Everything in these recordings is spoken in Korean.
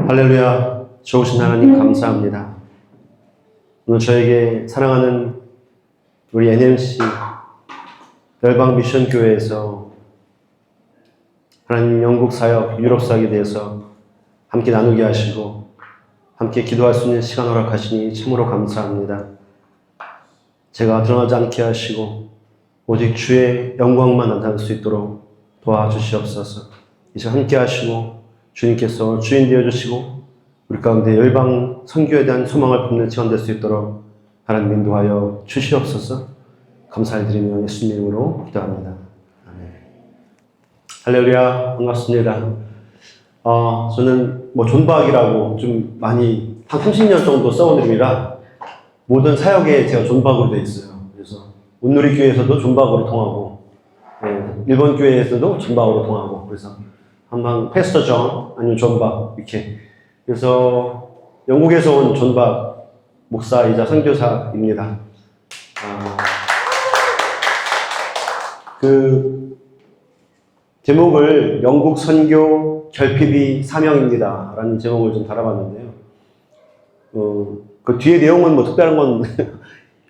할렐루야. 좋으신 하나님 감사합니다. 오늘 저에게 사랑하는 우리 NMC 열방 미션 교회에서 하나님 영국 사역, 유럽 사역에 대해서 함께 나누게 하시고 함께 기도할 수 있는 시간 허락하시니 참으로 감사합니다. 제가 드러나지 않게 하시고 오직 주의 영광만 나타날 수 있도록 도와주시옵소서. 이제 함께 하시고 주님께서 주인 되어주시고 우리 가운데 열방 선교에 대한 소망을 품는 시간 될 수 있도록 하나님 인도하여 주시옵소서. 감사를 드리며 예수님 이름으로 기도합니다. 아멘. 할렐루야. 반갑습니다. 저는 존박이라고 좀 많이 한 30년 정도 써온 이름이라 모든 사역에 제가 존박으로 되어 있어요. 그래서 온누리 교회에서도 존박으로 통하고 일본 교회에서도 존박으로 통하고 그래서 한번 패스터 존 아니면 존박 이렇게 그래서 영국에서 온 존박 목사이자 선교사입니다. 그 제목을 영국 선교 결핍이 사명입니다 라는 제목을 좀 달아봤는데요. 그 뒤에 내용은 특별한 건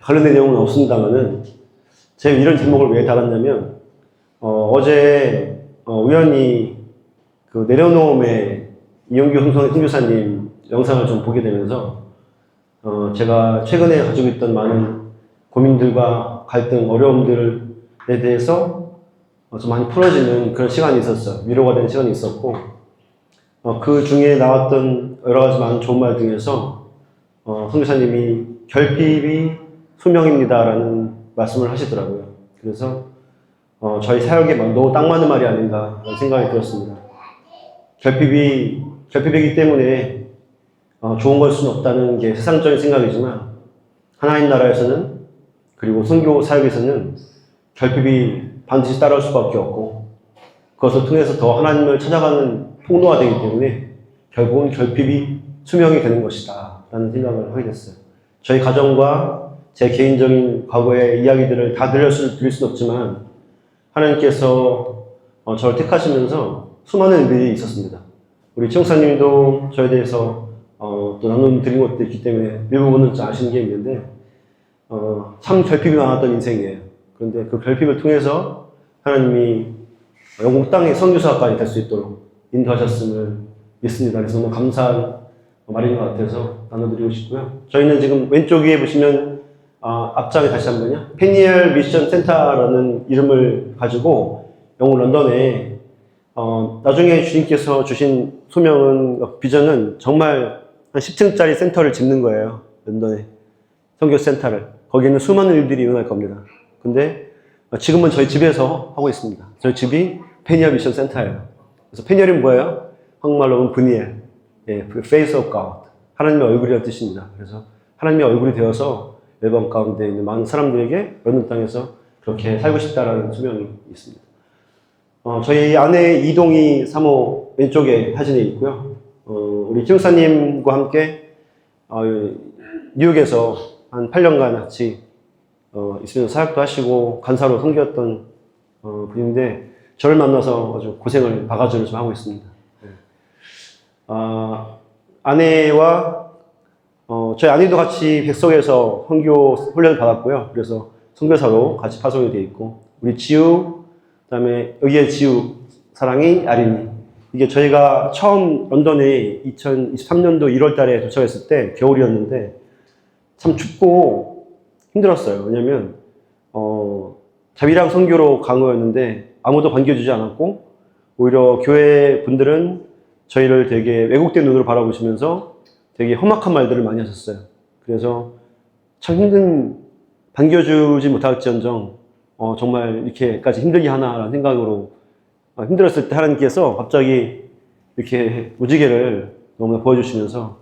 관련된 내용은 없습니다만은 제가 이런 제목을 왜 달았냐면 어제 우연히 그 내려놓음의 이용규 선교사님 영상을 좀 보게 되면서 제가 최근에 가지고 있던 많은 고민들과 갈등, 어려움들에 대해서 좀 많이 풀어지는 그런 시간이 있었어요. 위로가 되는 시간이 있었고 그 중에 나왔던 여러 가지 많은 좋은 말 중에서 선교사님이 결핍이 수명입니다라는 말씀을 하시더라고요. 그래서 저희 사역에 너무 딱 맞는 말이 아닌가 라는 생각이 들었습니다. 결핍이기 때문에 좋은 걸 수는 없다는 게 세상적인 생각이지만 하나님 나라에서는 그리고 선교 사역에서는 결핍이 반드시 따라올 수밖에 없고 그것을 통해서 더 하나님을 찾아가는 통로가 되기 때문에 결국은 결핍이 수명이 되는 것이다 라는 생각을 하게 됐어요. 저희 가정과 제 개인적인 과거의 이야기들을 다 드릴 수는 없지만 하나님께서 저를 택하시면서 수많은 일들이 있었습니다. 우리 청사님도 저에 대해서 또 나눔 드린 것도 있기 때문에 일부분은 좀 아시는 게 있는데 참 결핍이 많았던 인생이에요. 그런데 그 결핍을 통해서 하나님이 영국 땅의 선교사까지 될 수 있도록 인도하셨음을 믿습니다. 그래서 너무 감사한 말인 것 같아서 나눠드리고 싶고요. 저희는 지금 왼쪽 위에 보시면 앞장에 다시 한번요. 페니엘 미션 센터라는 이름을 가지고 영국 런던에 나중에 주님께서 주신 소명은 비전은 정말 한 10층짜리 센터를 짓는 거예요. 런던에 선교 센터를. 거기는 수많은 일들이 일어날 겁니다. 근데 지금은 저희 집에서 하고 있습니다. 저희 집이 페니엘 미션 센터예요. 그래서 페니엘은 뭐예요? 한국말로 하면 브니엘, Face of God, 하나님의 얼굴이라는 뜻입니다. 그래서 하나님의 얼굴이 되어서 열방 가운데 있는 많은 사람들에게 런던 땅에서 그렇게 살고 싶다라는 소명이 있습니다. 저희 아내 이동희 사모 왼쪽에 사진이 있고요. 우리 김사님과 함께 뉴욕에서 한 8년간 같이 있으면서 사역도 하시고 간사로 섬겼던 분인데 저를 만나서 아주 고생을 바가지를 좀 하고 있습니다. 아내와 저희 아내도 같이 백석에서 선교 훈련을 받았고요. 그래서 선교사로 같이 파송이 되어 있고 우리 지우 그다음에 여기에 지우 사랑이 아린이 이게 저희가 처음 런던에 2023년도 1월 달에 도착했을 때 겨울이었는데 참 춥고 힘들었어요. 왜냐면 자비랑 선교로 간 거였는데 아무도 반겨주지 않았고 오히려 교회 분들은 저희를 되게 왜곡된 눈으로 바라보시면서 되게 험악한 말들을 많이 하셨어요. 그래서 참 반겨주지 못할지언정 정말 이렇게까지 힘들게 하나라는 생각으로 힘들었을 때 하나님께서 갑자기 이렇게 무지개를 너무나 보여주시면서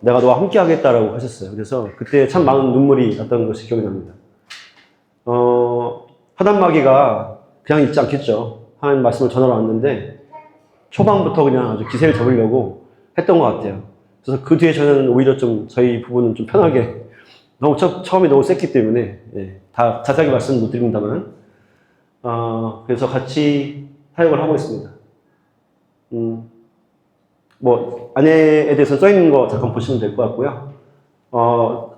내가 너와 함께 하겠다라고 하셨어요. 그래서 그때 참 많은 눈물이 났던 것이 기억이 납니다. 하단마귀가 그냥 있지 않겠죠. 하나님 말씀을 전하러 왔는데 초반부터 그냥 아주 기세를 잡으려고 했던 것 같아요. 그래서 그 뒤에 저는 오히려 좀 저희 부부는 좀 편하게 너무 처음이 너무 셌기 때문에 다 자세하게 말씀 못 드립니다만 그래서 같이 사역을 하고 있습니다. 뭐 안에에 대해서 써 있는 거 잠깐 보시면 될 것 같고요.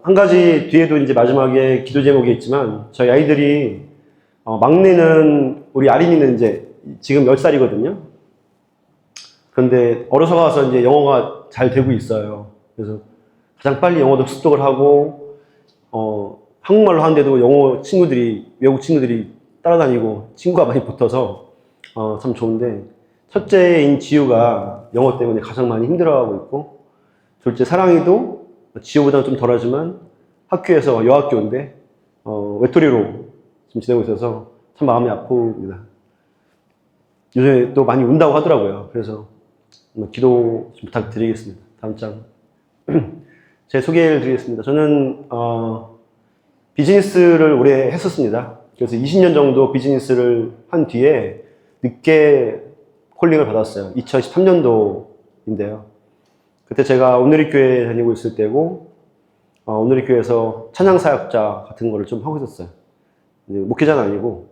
한 가지 뒤에도 이제 마지막에 기도 제목이 있지만 저희 아이들이 막내는 우리 아린이는 이제 지금 10살이거든요. 그런데 어려서 가서 이제 영어가 잘 되고 있어요. 그래서 가장 빨리 영어도 습득을 하고 한국말로 하는데도 영어 친구들이 외국 친구들이 따라다니고 친구가 많이 붙어서 참 좋은데 첫째인 지우가 영어 때문에 가장 많이 힘들어하고 있고 둘째 사랑이도 지우보다는 좀 덜하지만 학교에서 여학교인데 외톨이로 지금 지내고 있어서 참 마음이 아픕니다. 요즘에 또 많이 운다고 하더라고요. 그래서 기도 좀 부탁드리겠습니다. 다음 장. 제 소개를 드리겠습니다. 저는 비즈니스를 오래 했었습니다. 그래서 20년 정도 비즈니스를 한 뒤에 늦게 콜링을 받았어요. 2013년도인데요. 그때 제가 온누리교회 다니고 있을 때고 온누리교회에서 찬양사역자 같은 거를 좀 하고 있었어요. 목회자는 아니고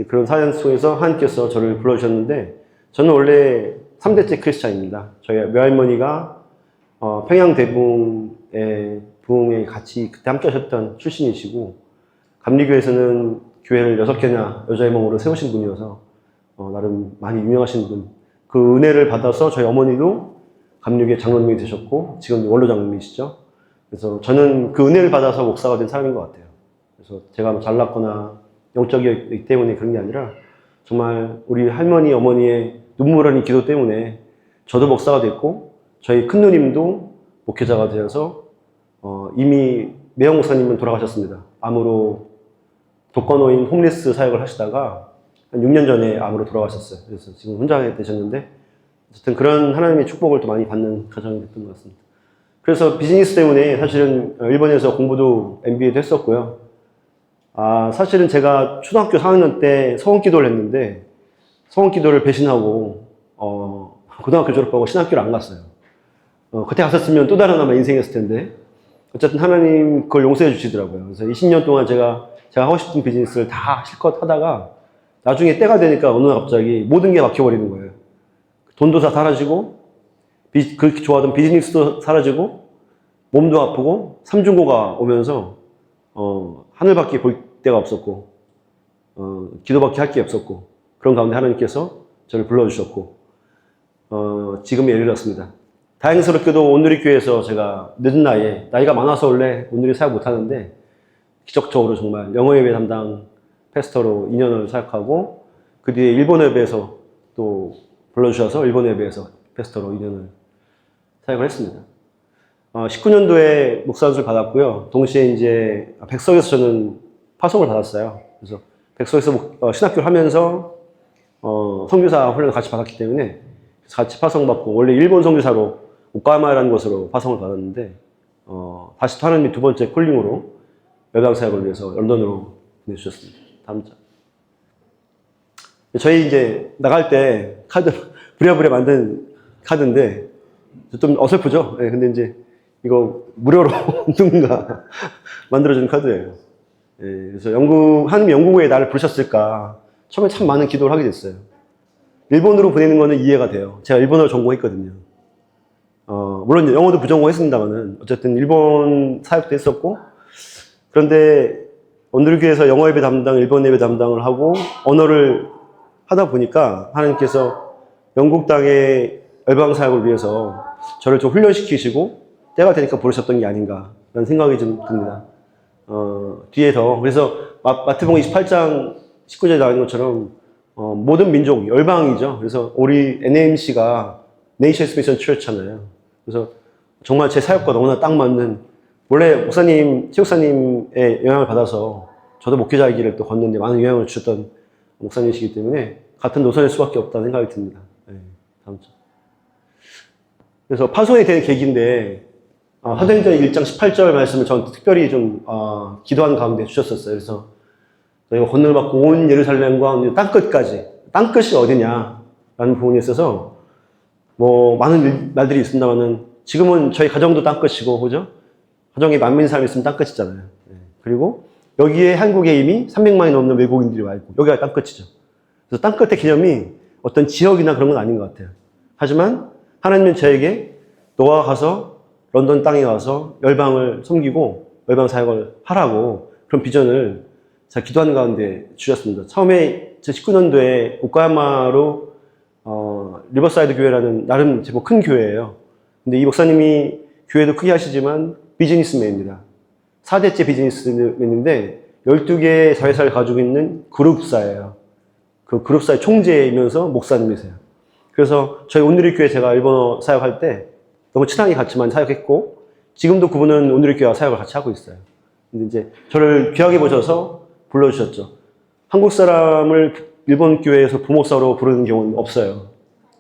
그런 사연 속에서 하나님께서 저를 불러주셨는데 저는 원래 3대째 크리스찬입니다. 저희 외할머니가 평양대붕의 부흥에 같이 그때 함께 하셨던 출신이시고 감리교에서는 교회를 6개나 여자의 몸으로 세우신 분이어서 나름 많이 유명하신 분. 그 은혜를 받아서 저희 어머니도 감리교회 장로님이 되셨고 지금 원로 장로님이시죠. 그래서 저는 그 은혜를 받아서 목사가 된 사람인 것 같아요. 그래서 제가 잘났거나 영적이기 때문에 그런 게 아니라 정말 우리 할머니, 어머니의 눈물 흘린 기도 때문에 저도 목사가 됐고 저희 큰누님도 목회자가 되어서 이미 매형 목사님은 돌아가셨습니다. 암으로 독거노인 홈리스 사역을 하시다가 한 6년 전에 암으로 돌아가셨어요. 그래서 지금 혼자 되셨는데 어쨌든 그런 하나님의 축복을 또 많이 받는 가정이 됐던 것 같습니다. 그래서 비즈니스 때문에 사실은 일본에서 공부도 MBA도 했었고요. 사실은 제가 초등학교 4학년 때 서원기도를 했는데 서원기도를 배신하고 고등학교 졸업하고 신학교를 안 갔어요. 그때 갔었으면 또 다른 아마 인생이었을 텐데 어쨌든 하나님 그걸 용서해 주시더라고요. 그래서 20년 동안 제가 하고 싶은 비즈니스를 다 실컷 하다가 나중에 때가 되니까 어느 날 갑자기 모든 게 막혀버리는 거예요. 돈도 다 사라지고 그렇게 좋아하던 비즈니스도 사라지고 몸도 아프고 삼중고가 오면서 하늘밖에 볼 데가 없었고 기도밖에 할 게 없었고 그런 가운데 하나님께서 저를 불러주셨고 지금에 이르렀습니다. 다행스럽게도 온누리교회에서 제가 늦은 나이에 나이가 많아서 원래 온누리 사역 못하는데 기적적으로 정말 영어예배 담당 패스터로 2년을 사역하고 그 뒤에 일본 예배에서 또 불러주셔서 일본 예배에서 패스터로 2년을 사역을 했습니다. 19년도에 목사 안수를 받았고요. 동시에 이제 백석에서 저는 파송을 받았어요. 그래서 백석에서 신학교를 하면서 선교사 훈련을 같이 받았기 때문에 같이 파송받고 원래 일본 선교사로 오카야마라는 곳으로 파송을 받았는데 다시 또 하나님이 두 번째 콜링으로 열강 사역을 위해서 런던으로 보내주셨습니다. 다음 장. 저희 이제 나갈 때 카드 부랴부랴 만든 카드인데 좀 어설프죠? 네, 근데 이제 이거 무료로 누군가 만들어준 카드예요. 네, 그래서 하나님이 영국에 나를 부르셨을까 처음에 참 많은 기도를 하게 됐어요. 일본으로 보내는 거는 이해가 돼요. 제가 일본어를 전공했거든요. 물론 영어도 부전공했습니다만은 어쨌든 일본 사역도 했었고 그런데 온누리교회에서 영어 예배 담당, 일본 예배 담당을 하고 언어를 하다 보니까 하나님께서 영국 땅의 열방 사역을 위해서 저를 좀 훈련시키시고 때가 되니까 부르셨던 게 아닌가라는 생각이 좀 듭니다. 뒤에서 그래서 마태복음 28장 19절에 나온 것처럼 모든 민족, 열방이죠. 그래서 우리 NAMC가 Nation Mission Church잖아요. 그래서 정말 제 사역과 너무나 딱 맞는 원래 목사님, 체육사님의 영향을 받아서 저도 목회자의 길을 또 걷는데 많은 영향을 주셨던 목사님이시기 때문에 같은 노선일 수밖에 없다는 생각이 듭니다. 네, 다음 장. 그래서 파송이 된 계기인데 사도행전 1장 18절 말씀을 전 특별히 좀 기도하는 가운데 주셨었어요. 그래서 저희가 권능을 받고 온 예루살렘과 땅끝까지 땅끝이 어디냐라는 부분에 있어서 뭐 많은 말들이 있습니다만은 지금은 저희 가정도 땅끝이고 그죠? 가정에 만민 사람이 있으면 땅끝이잖아요. 네. 그리고 여기에 한국에 이미 300만이 넘는 외국인들이 와 있고 여기가 땅끝이죠. 그래서 땅끝의 개념이 어떤 지역이나 그런 건 아닌 것 같아요. 하지만 하나님은 저에게 너가 가서 런던 땅에 가서 열방을 섬기고 열방 사역을 하라고 그런 비전을 제가 기도하는 가운데 주셨습니다. 처음에 제 19년도에 오카야마로 리버사이드 교회라는 나름 제법 큰 교회예요. 근데 이 목사님이 교회도 크게 하시지만 비즈니스맨입니다. 4대째 비즈니스맨인데 12개의 자회사를 가지고 있는 그룹사예요. 그 그룹사의 총재이면서 목사님이세요. 그래서 저희 온누리 교회 제가 일본어 사역할 때 너무 친하게 같이만 사역했고 지금도 그분은 온누리 교회와 사역을 같이 하고 있어요. 근데 이제 저를 귀하게 보셔서 불러주셨죠. 한국 사람을 일본 교회에서 부목사로 부르는 경우는 없어요.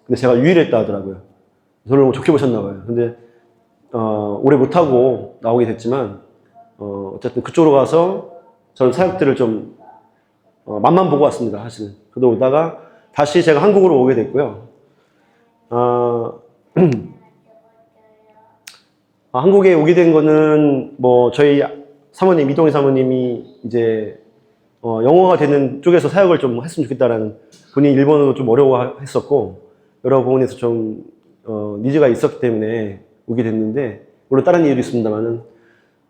근데 제가 유일했다 하더라고요. 저를 너무 좋게 보셨나 봐요. 근데 오래 못하고 나오게 됐지만 어쨌든 그쪽으로 가서 저는 사역들을 좀 맛만 보고 왔습니다. 사실은. 그러다 오다가 다시 제가 한국으로 오게 됐고요. 한국에 오게 된 거는 뭐 저희 사모님 이동희 사모님이 이제 영어가 되는 쪽에서 사역을 좀 했으면 좋겠다라는 본인이 일본어도 좀 어려워했었고 여러 부분에서 좀 니즈가 있었기 때문에 오게 됐는데 물론 다른 이유도 있습니다만은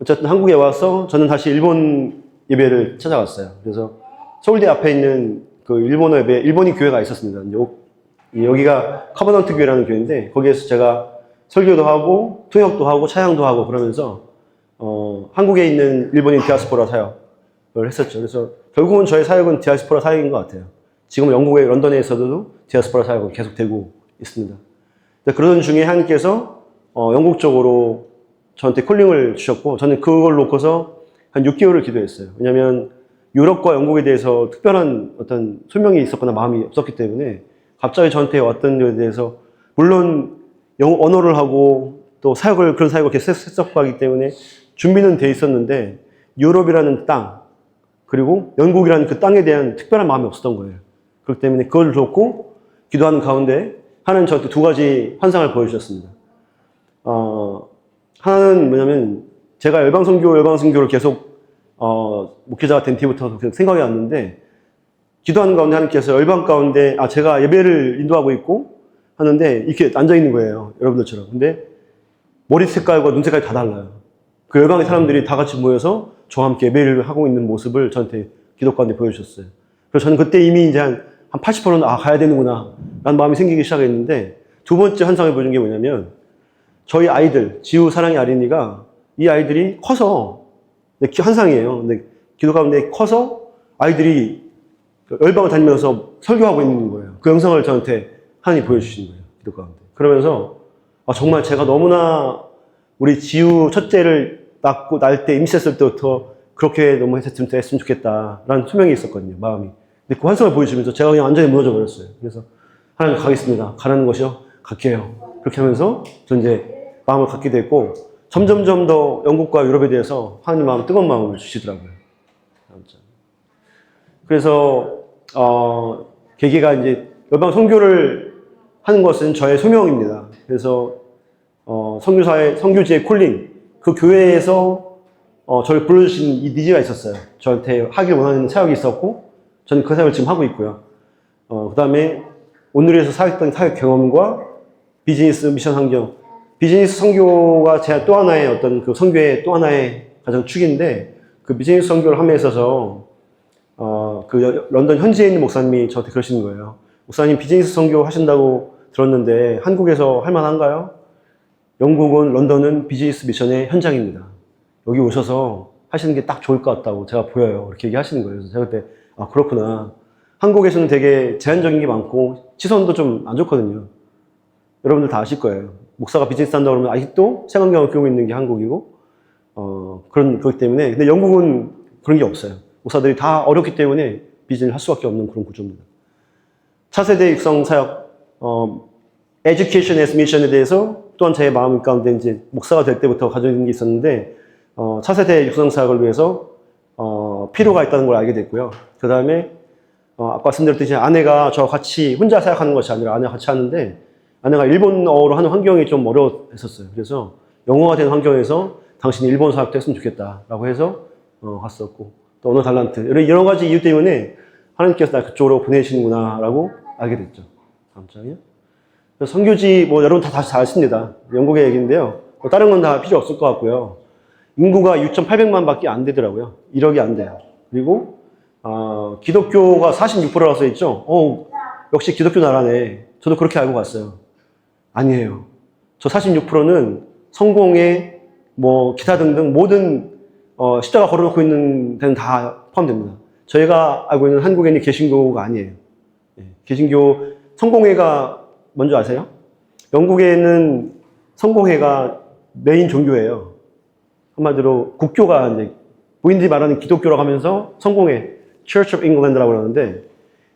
어쨌든 한국에 와서 저는 다시 일본 예배를 찾아갔어요. 그래서 서울대 앞에 있는 그 일본어 예배 일본인 교회가 있었습니다. 이제 여기가 커버넌트 교회라는 교회인데 거기에서 제가 설교도 하고 통역도 하고 차양도 하고 그러면서 한국에 있는 일본인 디아스포라 사역을 했었죠. 그래서 결국은 저의 사역은 디아스포라 사역인 것 같아요. 지금 영국의 런던에서도 디아스포라 사역은 계속되고 있습니다. 그러던 중에 하나님께서 영국 쪽으로 저한테 콜링을 주셨고 저는 그걸 놓고서 한 6개월을 기도했어요. 왜냐하면 유럽과 영국에 대해서 특별한 어떤 소명이 있었거나 마음이 없었기 때문에 갑자기 저한테 왔던 것에 대해서 물론 영어 언어를 하고 또 그런 사역을 계속 했었기 때문에 준비는 돼 있었는데 유럽이라는 땅 그리고 영국이라는 그 땅에 대한 특별한 마음이 없었던 거예요. 그렇기 때문에 그걸 놓고 기도하는 가운데 하나는 저한테 두 가지 환상을 보여주셨습니다. 하나는 뭐냐면 제가 열방선교를 계속 목회자가 된 뒤부터 계속 생각이 왔는데 기도하는 가운데 하나님께서 열방 가운데 제가 예배를 인도하고 있고 하는데 이렇게 앉아있는 거예요. 여러분들처럼. 근데 머리 색깔과 눈 색깔이 다 달라요. 그 열방의 사람들이 다 같이 모여서 저와 함께 예배를 하고 있는 모습을 저한테 기도 가운데 보여주셨어요. 그래서 저는 그때 이미 이제 한 80%는 가야 되는구나 라는 마음이 생기기 시작했는데 두 번째 환상을 보여준 게 뭐냐면 저희 아이들, 지우, 사랑의 아린이가 이 아이들이 커서 환상이에요. 근데 기도 가운데 커서 아이들이 열방을 다니면서 설교하고 있는 거예요. 그 영상을 저한테 하나님이 보여주신 거예요. 기도 가운데. 그러면서 정말 제가 너무나 우리 지우 첫째를 낳을 때 임신했을 때부터 그렇게 너무 했으면 좋겠다라는 소명이 있었거든요. 마음이. 근데 그 환상을 보여주면서 제가 그냥 완전히 무너져 버렸어요. 그래서 하나님 가겠습니다. 가라는 것이요? 갈게요. 그렇게 하면서 저 이제 마음을 갖게 됐고 점점점 더 영국과 유럽에 대해서 하나님 마음 뜨거운 마음을 주시더라고요. 그래서 계기가 이제 열방 선교를 하는 것은 저의 소명입니다. 그래서 선교지의 콜링 그 교회에서 저를 불러주신 이 니즈가 있었어요. 저한테 하길 원하는 사역이 있었고 저는 그 사역을 지금 하고 있고요. 그 다음에 오늘에서 사역했던 사역 경험과 비즈니스 미션 환경 비즈니스 선교가 제 또 하나의 어떤 그 선교의 또 하나의 가장 축인데 그 비즈니스 선교를 함에 있어서 그 런던 현지에 있는 목사님이 저한테 그러시는 거예요. 목사님 비즈니스 선교 하신다고 들었는데 한국에서 할 만한가요? 영국은 런던은 비즈니스 미션의 현장입니다. 여기 오셔서 하시는 게 딱 좋을 것 같다고 제가 보여요. 이렇게 얘기하시는 거예요. 그래서 제가 그때 그렇구나. 한국에서는 되게 제한적인 게 많고 시선도 좀 안 좋거든요. 여러분들 다 아실 거예요. 목사가 비즈니스 한다고 그러면 아직도 색안경을 끼고 있는 게 한국이고 그렇기 때문에 근데 영국은 그런 게 없어요. 목사들이 다 어렵기 때문에 비즈니스를 할 수밖에 없는 그런 구조입니다. 차세대 육성 사역 Education as Mission에 대해서 또한 제 마음 가운데 이제 목사가 될 때부터 가져진 게 있었는데 차세대 육성 사역을 위해서 필요가 있다는 걸 알게 됐고요. 그 다음에 아까 말씀드렸듯이 아내가 저와 같이 혼자 사역하는 것이 아니라 아내가 같이 하는데 아내가 일본어로 하는 환경이 좀 어려웠었어요. 그래서 영어가 된 환경에서 당신이 일본 사역도 했으면 좋겠다라고 해서 갔었고 또 언어 달란트 여러 가지 이유 때문에 하나님께서 나 그쪽으로 보내시는구나라고 알게 됐죠. 다음 장이요. 그래서 선교지 뭐 여러분 다시 잘 아십니다. 영국의 얘기인데요. 뭐 다른 건 다 필요 없을 것 같고요. 인구가 6,800만 밖에 안 되더라고요. 1억이 안 돼요. 그리고 기독교가 46%라고 써 있죠. 역시 기독교 나라네. 저도 그렇게 알고 갔어요. 아니에요. 저 46%는 성공에 뭐 기타 등등 모든 십자가 걸어놓고 있는 데는 다 포함됩니다. 저희가 알고 있는 한국에는 개신교가 아니에요. 개신교 성공회가 뭔지 아세요? 영국에는 성공회가 메인 종교예요. 한마디로 국교가 이제 보인들이 말하는 기독교라고 하면서 성공회 Church of England라고 그러는데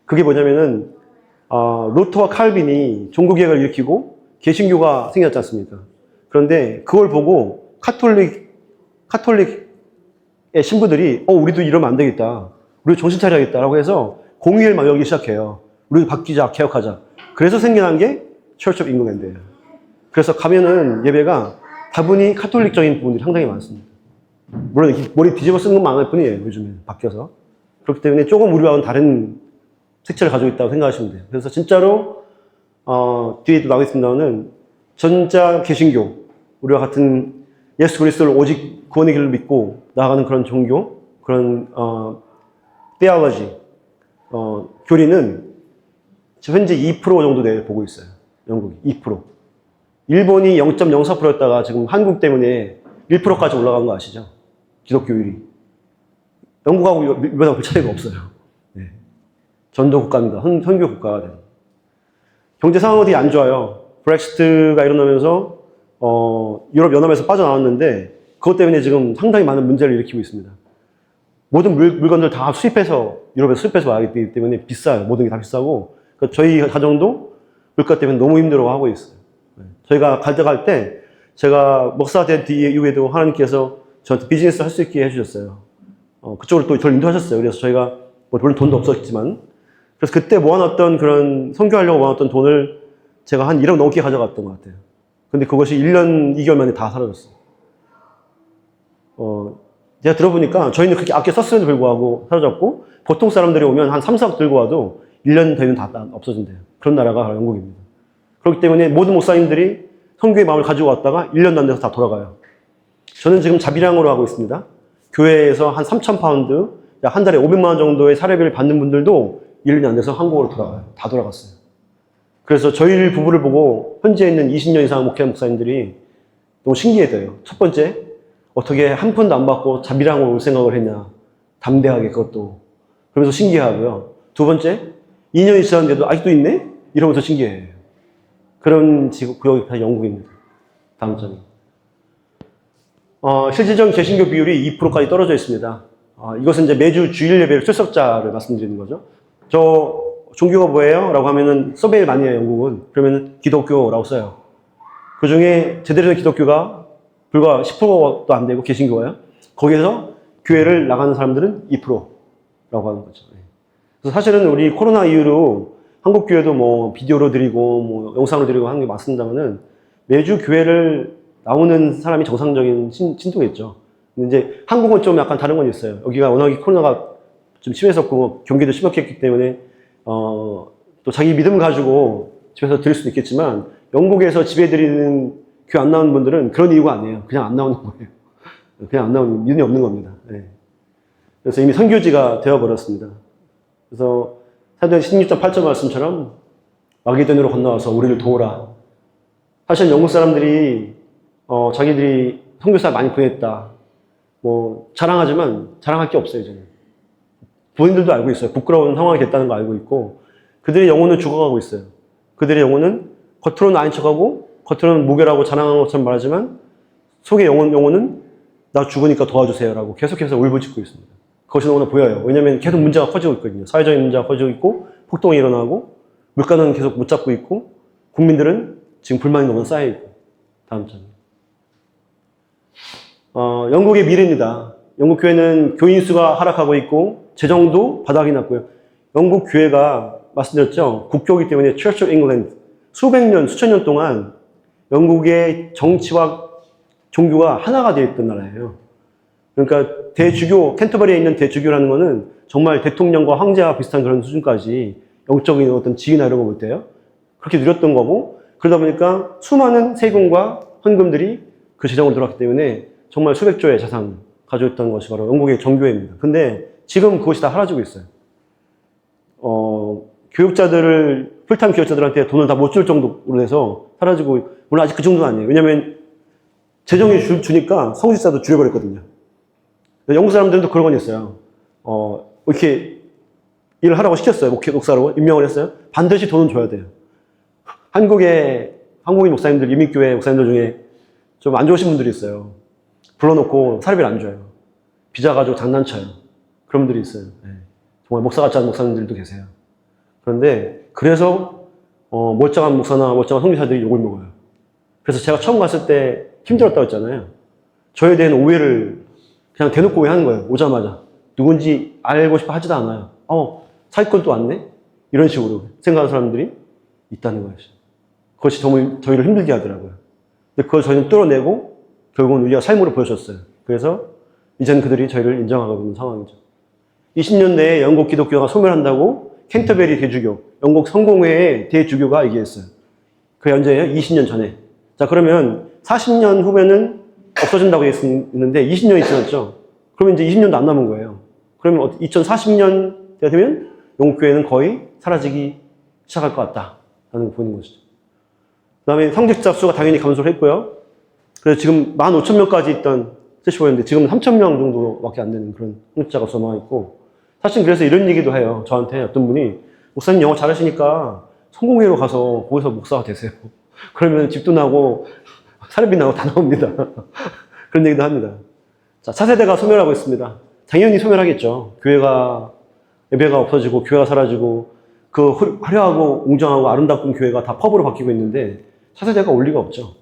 그게 뭐냐면은 루터와 칼빈이 종교개혁을 일으키고 개신교가 생겼지 않습니까? 그런데 그걸 보고 카톨릭의 신부들이 우리도 이러면 안 되겠다. 우리 정신 차려야겠다라고 해서 공의를 막 열기 시작해요. 우리도 바뀌자, 개혁하자. 그래서 생겨난 게 Church of England예요. 그래서 가면은 예배가 다분히 카톨릭적인 부분들이 상당히 많습니다. 물론 머리 뒤집어 쓰는 건 많을 뿐이에요. 요즘에 바뀌어서. 그렇기 때문에 조금 우리와는 다른 색채를 가지고 있다고 생각하시면 돼요. 그래서 진짜로 뒤에도 나오겠습니다만은 전자 개신교, 우리와 같은 예수 그리스도를 오직 구원의 길을 믿고 나아가는 그런 종교, 그런 theology, 교리는 현재 2% 정도 내외 보고 있어요. 영국이 2%. 일본이 0.04%였다가 지금 한국 때문에 1%까지 올라간 거 아시죠? 기독교율이. 영국하고 이거랑 별 차이가 없어요. 네. 전도 국가입니다. 선교 국가가 돼요. 경제 상황은 되게 안 좋아요. 브렉시트가 일어나면서 유럽 연합에서 빠져나왔는데 그것 때문에 지금 상당히 많은 문제를 일으키고 있습니다. 모든 물건들 다 수입해서 유럽에서 수입해서 와기 때문에 비싸요. 모든 게 다 비싸고 그러니까 저희 가정도 물가 때문에 너무 힘들어하고 있어요. 저희가 가져갈 때 제가 목사 된 이후에도 하나님께서 저한테 비즈니스 할 수 있게 해주셨어요. 그쪽으로 또 저를 인도하셨어요. 그래서 저희가 물론 돈도 없었지만 그래서 그때 모아놨던 그런 선교하려고 모아놨던 돈을 제가 한 1억 넘게 가져갔던 것 같아요. 근데 그것이 1년 2개월 만에 다 사라졌어요. 제가 들어보니까 저희는 그렇게 아껴 썼음에도 불구하고 사라졌고 보통 사람들이 오면 한 3, 4억 들고 와도 1년 되면 다 없어진대요. 그런 나라가 영국입니다. 그렇기 때문에 모든 목사님들이 선교의 마음을 가지고 왔다가 1년도 안 돼서 다 돌아가요. 저는 지금 자비량으로 하고 있습니다. 교회에서 한 3,000파운드, 약 한 달에 500만 원 정도의 사례비를 받는 분들도 1년이 안 돼서 한국으로 돌아가요. 다 돌아갔어요. 그래서 저희 부부를 보고 현지에 있는 20년 이상 목회한 목사님들이 너무 신기해져요. 첫 번째, 어떻게 한 푼도 안 받고 자비량으로 올 생각을 했냐. 담대하게 그것도. 그러면서 신기하고요. 두 번째, 2년이 지났는데도 아직도 있네? 이러면서 신기해요. 그런 구역이 다 영국입니다. 다음 점이. 실질적인 개신교 비율이 2%까지 떨어져 있습니다. 이것은 이제 매주 주일 예배를 출석자를 말씀드리는 거죠. 저 종교가 뭐예요? 라고 하면은 서베이를 많이 해요, 영국은. 그러면 기독교라고 써요. 그 중에 제대로 된 기독교가 불과 10%도 안 되고 개신교가요. 거기에서 교회를 나가는 사람들은 2%라고 하는 거죠. 그래서 사실은 우리 코로나 이후로 한국 교회도 뭐 비디오로 드리고 뭐 영상으로 드리고 하는 게 맞습니다만은 매주 교회를 나오는 사람이 정상적인 신도겠죠. 근데 이제 한국은 좀 약간 다른 건 있어요. 여기가 워낙에 코로나가 좀 심했었고 경기도 심하게 했기 때문에 또 자기 믿음 가지고 집에서 드릴 수도 있겠지만 영국에서 집에 드리는 교회 안 나오는 분들은 그런 이유가 아니에요. 그냥 안 나오는 거예요. 그냥 안 나오는 믿음이 없는 겁니다. 네. 그래서 이미 선교지가 되어버렸습니다. 그래서 사도행 16장 8절 말씀처럼 마게도냐로 건너와서 우리를 도우라. 사실 영국 사람들이 자기들이 선교사 많이 보냈다. 뭐 자랑하지만 자랑할 게 없어요. 이제는. 부인들도 알고 있어요. 부끄러운 상황이 됐다는 거 알고 있고 그들의 영혼은 죽어가고 있어요. 그들의 영혼은 겉으로는 아닌 척하고 겉으로는 무결하고 자랑하는 것처럼 말하지만 속의 영혼은 나 죽으니까 도와주세요라고 계속해서 울부짖고 있습니다. 그것이 너무나 보여요. 왜냐하면 계속 문제가 커지고 있거든요. 사회적인 문제가 커지고 있고 폭동이 일어나고 물가는 계속 못 잡고 있고 국민들은 지금 불만이 너무 쌓여있고. 다음 장. 영국의 미래입니다. 영국 교회는 교인 수가 하락하고 있고 재정도 바닥이 났고요. 영국 교회가 말씀드렸죠. 국교이기 때문에 Church of England 수백 년, 수천 년 동안 영국의 정치와 종교가 하나가 되어 있던 나라예요. 그러니까 대주교, 캔터버리에 있는 대주교라는 거는 정말 대통령과 황제와 비슷한 그런 수준까지 영적인 어떤 지위나 이런 거 볼 때요. 그렇게 누렸던 거고 그러다 보니까 수많은 세금과 헌금들이 그 재정으로 들어왔기 때문에 정말 수백 조의 자산을 가져있던 것이 바로 영국의 정교회입니다. 근데 지금 그것이 다 사라지고 있어요. 풀타임 교육자들한테 돈을 다 못 줄 정도로 해서 사라지고, 물론 아직 그 정도는 아니에요. 왜냐면 재정이 주니까 성직자도 줄여버렸거든요. 영국 사람들도 그런 건 있어요. 이렇게 일을 하라고 시켰어요. 목사로 임명을 했어요. 반드시 돈은 줘야 돼요. 한국인 목사님들, 이민교회 목사님들 중에 좀 안 좋으신 분들이 있어요. 불러놓고 사례비를 안 줘요. 비자 가지고 장난쳐요. 그런 분들이 있어요. 네. 정말 목사 같지 않은 목사님들도 계세요. 그런데 그래서 멀쩡한 목사나 멀쩡한 선교사들이 욕을 먹어요. 그래서 제가 처음 갔을 때 힘들었다고 했잖아요. 저에 대한 오해를 그냥 대놓고 오해하는 거예요. 오자마자. 누군지 알고 싶어 하지도 않아요. 사기꾼 또 왔네? 이런 식으로 생각하는 사람들이 있다는 거예요. 그것이 정말 저희를 힘들게 하더라고요. 근데 그걸 저희는 뚫어내고 결국은 우리가 삶으로 보여줬어요. 그래서 이제는 그들이 저희를 인정하고 있는 상황이죠. 20년대에 영국 기독교가 소멸한다고 캔터베리 대주교, 영국 성공회의 대주교가 얘기했어요. 그게 언제예요? 20년 전에. 자, 그러면 40년 후면은 없어진다고 했는데 20년이 지났죠. 그러면 이제 20년도 안 남은 거예요. 그러면 2040년 되면 영국교회는 거의 사라지기 시작할 것 같다라는 걸 보는 것이죠. 그 다음에 성직자 수가 당연히 감소를 했고요. 그래서 지금 15,000명까지 있던 세시보였는데 지금은 3,000명 정도밖에 안 되는 그런 성직자가 남아 있고, 사실 그래서 이런 얘기도 해요. 저한테 어떤 분이 목사님 영어 잘하시니까 성공회로 가서 거기서 목사가 되세요. 그러면 집도 나고 사례비 나고 다 나옵니다. 그런 얘기도 합니다. 자, 차세대가 소멸하고 있습니다. 당연히 소멸하겠죠. 예배가 없어지고 교회가 사라지고 그 화려하고 웅장하고 아름답은 교회가 다 펍으로 바뀌고 있는데 차세대가 올 리가 없죠.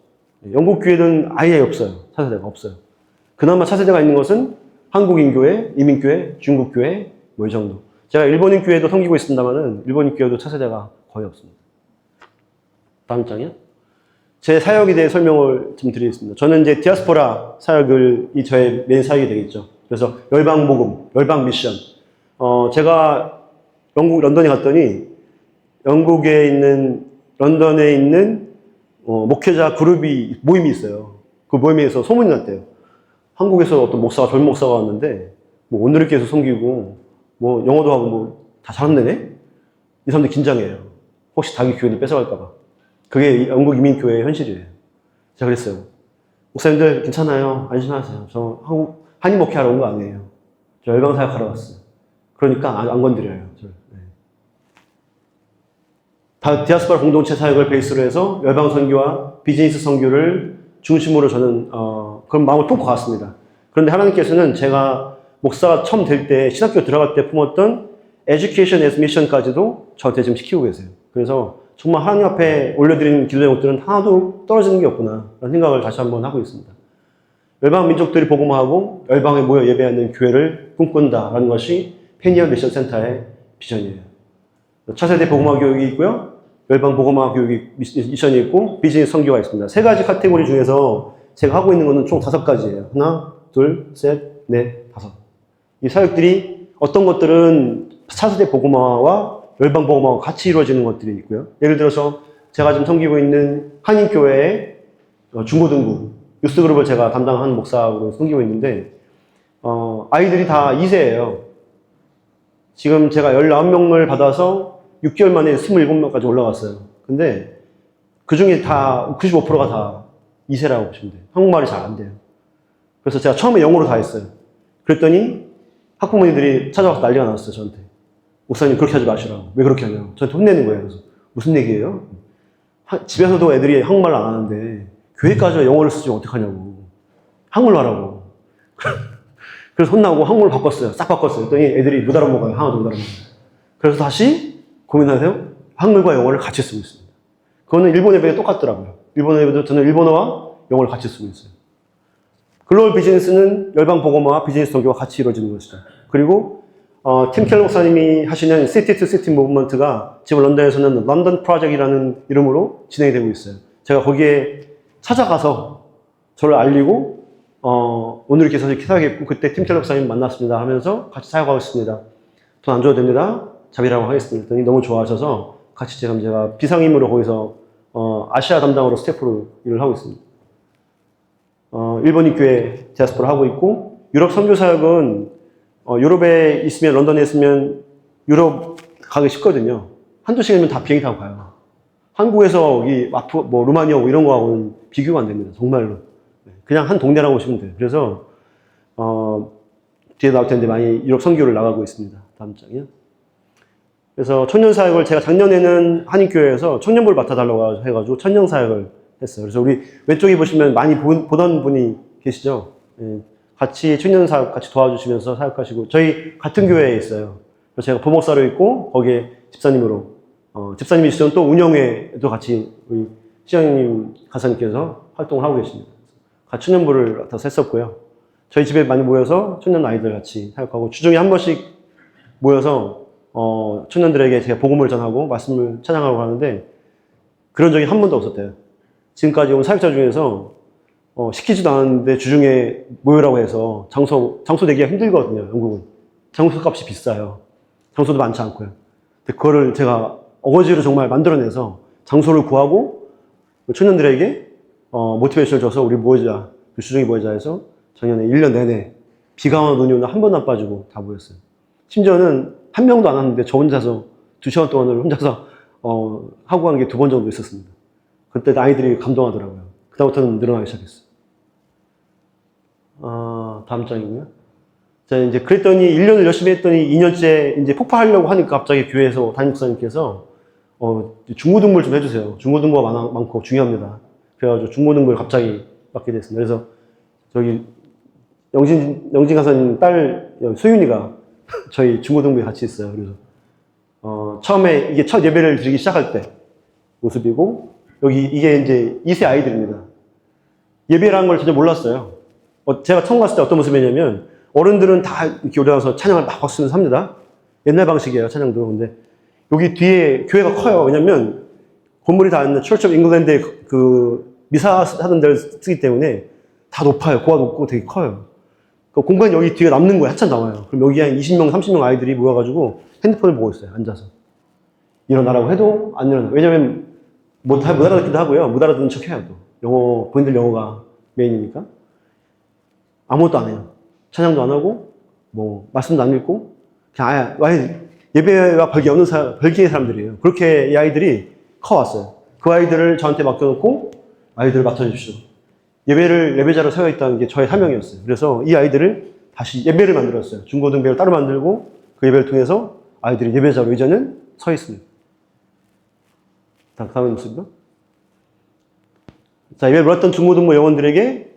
영국 교회는 아예 없어요. 차세대가 없어요. 그나마 차세대가 있는 것은 한국인 교회, 이민교회, 중국교회 뭐 이 정도. 제가 일본인 교회도 섬기고 있습니다만은 일본인 교회도 차세대가 거의 없습니다. 다음 장이요. 제 사역에 대해 설명을 좀 드리겠습니다. 저는 이제 디아스포라 사역이 저의 메인 사역이 되겠죠. 그래서 열방복음, 열방미션. 제가 영국 런던에 갔더니 런던에 있는 목회자 모임이 있어요. 그 모임에서 소문이 났대요. 한국에서 어떤 젊은 목사가 왔는데 오늘 교회에서 섬기고 영어도 하고 다 잘한다네? 이 사람들 긴장해요. 혹시 자기 교회를 뺏어갈까봐. 그게 영국 이민교회의 현실이에요. 제가 그랬어요. 목사님들 괜찮아요. 안심하세요. 저 한인 목회하러 온 거 아니에요. 저 열방사역하러 왔어요. 그러니까 안 건드려요. 다 디아스포라 공동체 사역을 베이스로 해서 열방 선교와 비즈니스 선교를 중심으로 저는 그런 마음을 품고 갔습니다. 그런데 하나님께서는 제가 목사가 처음 될 때 신학교 들어갈 때 품었던 Education as Mission까지도 저한테 지금 시키고 계세요. 그래서 정말 하나님 앞에 올려드리는 기도 제목들은 하나도 떨어지는 게 없구나 라는 생각을 다시 한번 하고 있습니다. 열방 민족들이 복음화하고 열방에 모여 예배하는 교회를 꿈꾼다라는 것이 페니언 미션 센터의 비전이에요. 차세대 복음화 교육이 있고요. 열방 복음화 교육이 미션이 있고 비즈니스 선교가 있습니다. 세 가지 카테고리 중에서 제가 하고 있는 것은 총 5가지예요. 하나, 둘, 셋, 넷, 5. 이 사역들이 어떤 것들은 차세대 복음화와 열방 복음화와 같이 이루어지는 것들이 있고요. 예를 들어서 제가 지금 섬기고 있는 한인교회의 중고등부 유스그룹을 제가 담당하는 목사로 섬기고 있는데 아이들이 다 2세예요. 지금 제가 19명을 받아서 6개월 만에 27명까지 올라갔어요. 근데 그 중에 다 95%가 다 2세라고 보시면 돼요. 한국말이 잘 안 돼요. 그래서 제가 처음에 영어로 다 했어요. 그랬더니 학부모님들이 찾아와서 난리가 났어요, 저한테. 목사님 그렇게 하지 마시라고. 왜 그렇게 하냐고. 저한테 혼내는 거예요. 그래서 무슨 얘기예요? 집에서도 애들이 한국말을 안 하는데 교회까지 영어를 쓰시면 어떡하냐고. 한글로 하라고. 그래서 혼나고 한국말로 바꿨어요. 싹 바꿨어요. 그랬더니 애들이 못 알아먹어요. 하나도 못 알아먹어요. 그래서 다시 고민하세요. 한글과 영어를 같이 쓰고 있습니다. 그거는 일본 예배가 똑같더라고요. 일본 예배도 저는 일본어와 영어를 같이 쓰고 있어요. 글로벌 비즈니스는 열방 복음화와 비즈니스 선교가 같이 이루어지는 것이다. 그리고 팀 켈러 목사님이 하시는 시티 투 시티 무브먼트가 지금 런던에서는 런던 프로젝트라는 이름으로 진행이 되고 있어요. 제가 거기에 찾아가서 저를 알리고 오늘 이렇게 해서 사역했고 그때 팀 켈러 목사님 만났습니다 하면서 같이 사역하고 있습니다. 돈 안 줘도 됩니다. 자비라고 하겠습니다. 했더니 너무 좋아하셔서 같이 제가 비상임으로 거기서 아시아 담당으로 스태프로 일을 하고 있습니다. 일본인 교회 디아스포라 하고 있고, 유럽 선교 사역은 유럽에 있으면, 런던에 있으면 유럽 가기 쉽거든요. 한두 시간이면 다 비행기 타고 가요. 한국에서 여기 뭐 루마니아 이런 거하고는 비교가 안 됩니다. 정말로. 그냥 한 동네라고 보시면 돼요. 그래서 뒤에 나올 텐데 많이 유럽 선교를 나가고 있습니다. 다음 장이요. 그래서 청년 사역을 제가 작년에는 한인교회에서 청년부를 맡아달라고 해가지고 청년 사역을 했어요. 그래서 우리 왼쪽에 보시면 많이 보던 분이 계시죠. 예, 같이 청년 사역 같이 도와주시면서 사역하시고, 저희 같은 교회에 있어요. 그래서 제가 부목사로 있고 거기에 집사님으로, 집사님이시던 또 운영회도 같이 우리 시장님 가사님께서 활동을 하고 계십니다. 같이 청년부를 맡아서 했었고요. 저희 집에 많이 모여서 청년 아이들 같이 사역하고, 주중에 한 번씩 모여서 청년들에게 제가 복음을 전하고 말씀을 찬양하고 하는데, 그런 적이 한 번도 없었대요. 지금까지 온 사역자 중에서 시키지도 않았는데 주중에 모여라고 해서 장소 내기가 힘들거든요. 영국은 장소 값이 비싸요. 장소도 많지 않고요. 근데 그거를 제가 어거지로 정말 만들어내서 장소를 구하고 청년들에게 모티베이션을 줘서 우리 모이자, 주중에 모이자 해서 작년에 1년 내내 비가 오나 눈이 오나 한 번도 안 빠지고 다 모였어요. 심지어는 한 명도 안 왔는데 저 혼자서 2시간 동안을 혼자서 하고 간 게 2번 정도 있었습니다. 그때 아이들이 감동하더라고요. 그다음부터는 늘어나기 시작했어요. 다음 장이고요. 자, 이제 그랬더니 1년을 열심히 했더니 2년째 이제 폭파하려고 하니까 갑자기 교회에서 담임 목사님께서 중고등부를 좀 해주세요. 중고등부가 많고 중요합니다. 그래가지고 중고등부를 갑자기 맡게 됐습니다. 그래서 저기 영진 가사님 딸 소윤이가 저희 중고등부에 같이 있어요. 그래서 처음에 이게 첫 예배를 드리기 시작할 때 모습이고, 여기 이게 이제 2세 아이들입니다. 예배라는 걸 전혀 몰랐어요. 제가 처음 갔을 때 어떤 모습이냐면, 어른들은 다 이렇게 올라와서 찬양을 막 박수면서 합니다. 옛날 방식이에요, 찬양도. 근데 여기 뒤에 교회가 커요. 왜냐면 건물이 다 있는 Church of England의 그 미사 하는 데를 쓰기 때문에 다 높아요. 고가 높고 되게 커요. 그 공간이 여기 뒤에 남는 거예요. 한참 남아요. 그럼 여기 한 20명, 30명 아이들이 모여가지고 핸드폰을 보고 있어요. 앉아서. 일어나라고 해도 안 일어나요. 왜냐면 못 알아듣기도 하고요. 못 알아듣는 척 해요. 또 본인들 영어가 메인이니까. 아무것도 안 해요. 찬양도 안 하고, 뭐 말씀도 안 읽고, 그냥 아예 예배와 별개의 사람들이에요. 그렇게 이 아이들이 커왔어요. 그 아이들을 저한테 맡겨놓고 아이들을 맡아주십시오. 예배자로 세워있다는 게 저의 사명이었어요. 그래서 이 아이들을 다시 예배를 만들었어요. 중고등배를 따로 만들고 그 예배를 통해서 아이들이 예배자로 이제는 서 있습니다. 다음 모습이요. 자, 예배를 몰았던 중고등부 영혼들에게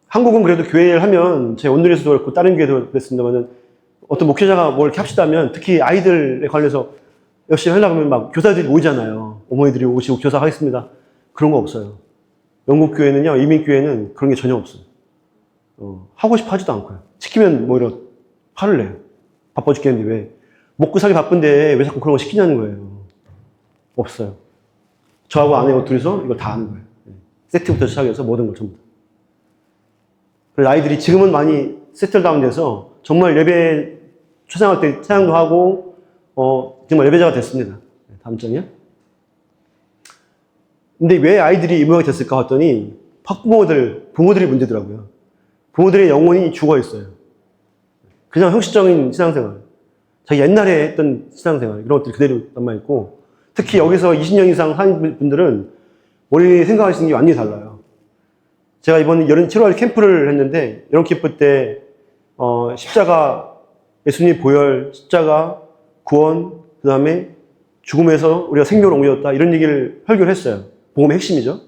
한국은 그래도 교회를 하면 제 온누리에서도 그렇고 다른 교회도 그랬습니다만은, 어떤 목회자가 뭘 이렇게 합시다면, 특히 아이들에 관해서 열심히 하려고 하면 막 교사들이 모이잖아요. 어머니들이 오시고 교사 하겠습니다. 그런 거 없어요. 영국 교회는요, 이민 교회는 그런 게 전혀 없어요. 하고 싶어 하지도 않고요. 시키면 뭐 이런 화를 내요. 바빠 죽겠는데 왜 먹고 살기 바쁜데 왜 자꾸 그런 거 시키냐는 거예요. 없어요. 저하고 아내가 둘이서 이걸 다 하는 거예요. 세트부터 시작해서 모든 걸 전부 다. 그래서 아이들이 지금은 많이 세틀 다운돼서 정말 예배 초상할 때 찬양도 하고 정말 예배자가 됐습니다. 다음 장이요. 근데 왜 아이들이 이 모양이 됐을까 했더니 부모들이 문제더라고요. 부모들의 영혼이 죽어 있어요. 그냥 형식적인 신앙생활, 자기 옛날에 했던 신앙생활, 이런 것들이 그대로 남아있고, 특히 여기서 20년 이상 한 분들은 머리 생각하시는 게 완전히 달라요. 제가 이번 여름 7월 캠프를 했는데, 여름 캠프 때 십자가, 예수님 보혈, 십자가, 구원, 그 다음에 죽음에서 우리가 생명을 옮겨졌다, 이런 얘기를 설교했어요. 복음의 핵심이죠.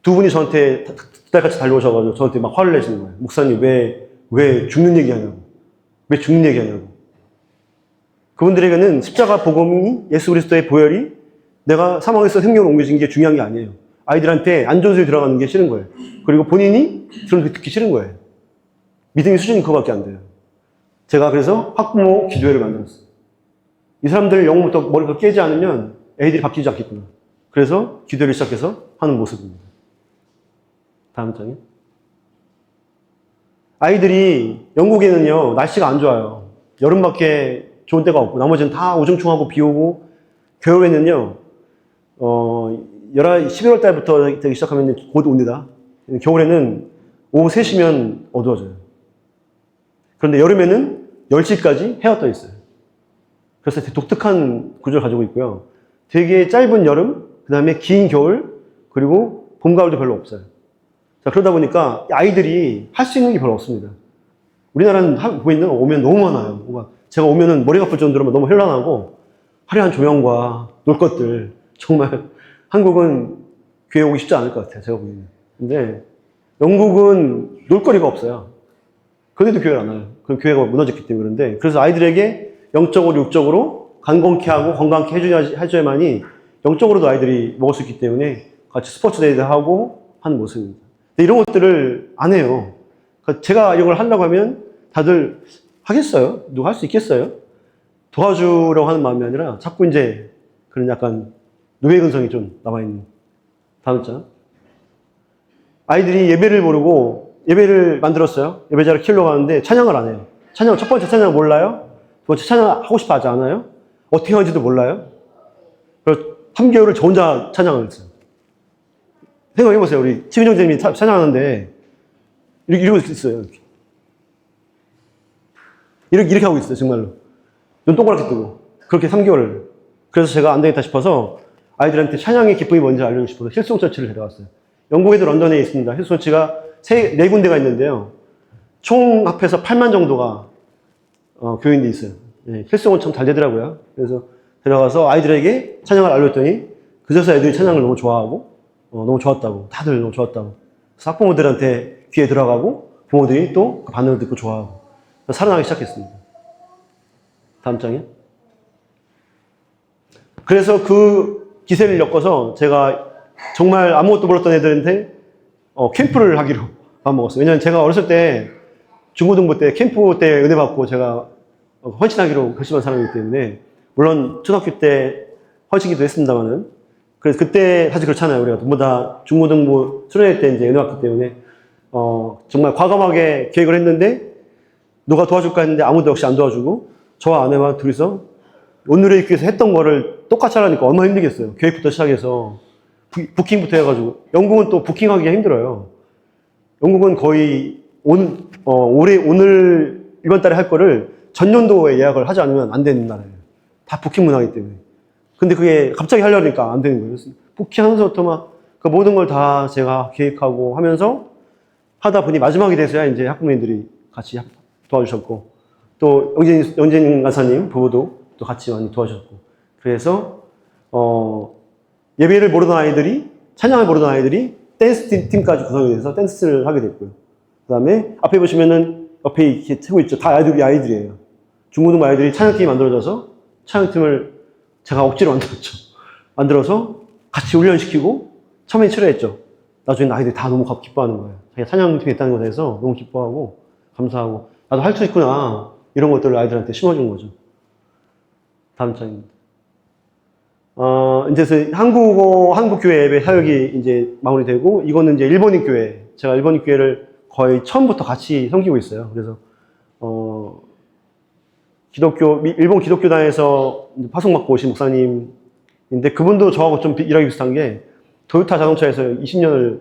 두 분이 저한테 달같이 달려오셔가지고 저한테 막 화를 내시는 거예요. 목사님 왜 죽는 얘기하냐고. 왜 죽는 얘기하냐고. 그분들에게는 십자가 복음이, 예수 그리스도의 보혈이 내가 사망에서 생명을 옮겨진 게 중요한 게 아니에요. 아이들한테 안 좋은 소리 들어가는 게 싫은 거예요. 그리고 본인이 그런 거 듣기 싫은 거예요. 믿음의 수준이 그거밖에 안 돼요. 제가 그래서 학부모 기도회를 만들었어요. 이 사람들 영혼부터 머리가 깨지 않으면 애들이 바뀌지 않겠구나. 그래서 기도회를 시작해서 하는 모습입니다. 다음 장에. 아이들이 영국에는요, 날씨가 안 좋아요. 여름밖에 좋은 때가 없고, 나머지는 다 우중충하고 비 오고, 겨울에는요, 11월 달부터 되기 시작하면 곧 옵니다. 겨울에는 오후 3시면 어두워져요. 그런데 여름에는 10시까지 해가 떠 있어요. 그래서 되게 독특한 구조를 가지고 있고요. 되게 짧은 여름, 그 다음에 긴 겨울, 그리고 봄, 가을도 별로 없어요. 자, 그러다 보니까 아이들이 할 수 있는 게 별로 없습니다. 우리나라는 보이는 오면 너무 많아요. 뭔가 제가 오면은 머리가 아플 정도로 너무 현란하고 화려한 조명과 놀 것들. 정말 한국은 교회 오기 쉽지 않을 것 같아요. 제가 보기에는. 근데 영국은 놀거리가 없어요. 그런데도 교회를 안 와요. 그 교회가 무너졌기 때문에 그런데. 그래서 아이들에게 영적으로, 육적으로 간건케 하고 건강케 해줘야만이 영적으로도 아이들이 먹을 수 있기 때문에 같이 스포츠 데이도 하고 하는 모습입니다. 근데 이런 것들을 안 해요. 그러니까 제가 이걸 하려고 하면 다들 하겠어요? 누가 할 수 있겠어요? 도와주려고 하는 마음이 아니라 자꾸 이제 그런 약간 노예 근성이 좀 남아있는. 다음 장. 아이들이 예배를 모르고 예배를 만들었어요. 예배자를 키우려고 하는데 찬양을 안 해요. 찬양, 첫 번째 찬양 몰라요? 두 번째 찬양 하고 싶어 하지 않아요? 어떻게 하는지도 몰라요? 그래서 3개월을 저 혼자 찬양을 했어요. 생각해보세요. 우리 최민정 선생님이 찬양하는데 이러고 있어요. 이렇게 하고 있어요. 정말로. 눈 동그랗게 뜨고. 그렇게 3개월을. 그래서 제가 안 되겠다 싶어서 아이들한테 찬양의 기쁨이 뭔지 알려주고 싶어서 힐송 처치를 데려왔어요. 영국에도 런던에 있습니다. 힐송 처치가 4군데가 있는데요. 총 합해서 8만 정도가 교인들이 있어요. 네, 힐송은 참 잘 되더라고요. 그래서 데려가서 아이들에게 찬양을 알려줬더니 그제서 애들이 찬양을 너무 좋아하고 너무 좋았다고. 다들 너무 좋았다고. 그래서 학부모들한테 귀에 들어가고 부모들이 또 그 반응을 듣고 좋아하고 살아나기 시작했습니다. 다음 장이요. 그래서 그 기세를 엮어서 제가 정말 아무것도 몰랐던 애들한테 캠프를 하기로 마음먹었어요. 왜냐하면 제가 어렸을 때 중고등부 때 캠프 때 은혜 받고 제가 헌신하기로 결심한 사람이기 때문에 물론 초등학교 때 헌신기도 했습니다만은 그래서 그때 사실 그렇잖아요. 우리가 전부 다 중고등부 수련회 때 이제 은혜 받기 때문에 정말 과감하게 계획을 했는데 누가 도와줄까 했는데 아무도 역시 안 도와주고 저와 아내와 둘이서 오늘의 교회에서 했던 거를 똑같이 하려니까 얼마나 힘들겠어요. 계획부터 시작해서 부킹부터 해가지고 영국은 또 부킹하기가 힘들어요. 영국은 거의 오늘 이번 달에 할 거를 전년도에 예약을 하지 않으면 안 되는 나라예요. 다 부킹 문화이기 때문에. 근데 그게 갑자기 하려니까 안 되는 거예요. 그래서 부킹하면서부터 막 그 모든 걸 다 제가 계획하고 하면서 하다 보니 마지막이 돼서야 이제 학부모님들이 같이 도와주셨고 또 영진 간사님 부부도 또 같이 많이 도와주셨고 그래서 예배를 모르던 아이들이 찬양을 모르던 아이들이 댄스 팀까지 구성이 돼서 댄스를 하게 됐고요. 그 다음에 앞에 보시면은 옆에 이렇게 세고 있죠. 다 아이들이에요. 중고등부 아이들이 찬양팀이 만들어져서 찬양팀을 제가 억지로 만들었죠. 만들어서 같이 훈련시키고 처음에 치료했죠. 나중에 아이들이 다 너무 기뻐하는 거예요. 자기가 찬양팀에 있다는 것에 대해서 너무 기뻐하고 감사하고 나도 할 수 있구나 이런 것들을 아이들한테 심어준 거죠. 다음 장입니다. 이제 한국 교회 예배 사역이 이제 마무리되고 이거는 이제 일본인 교회 제가 일본인 교회를 거의 처음부터 같이 섬기고 있어요. 그래서 일본 기독교단에서 파송받고 오신 목사님인데 그분도 저하고 좀 일하기 비슷한 게 도요타 자동차에서 20년을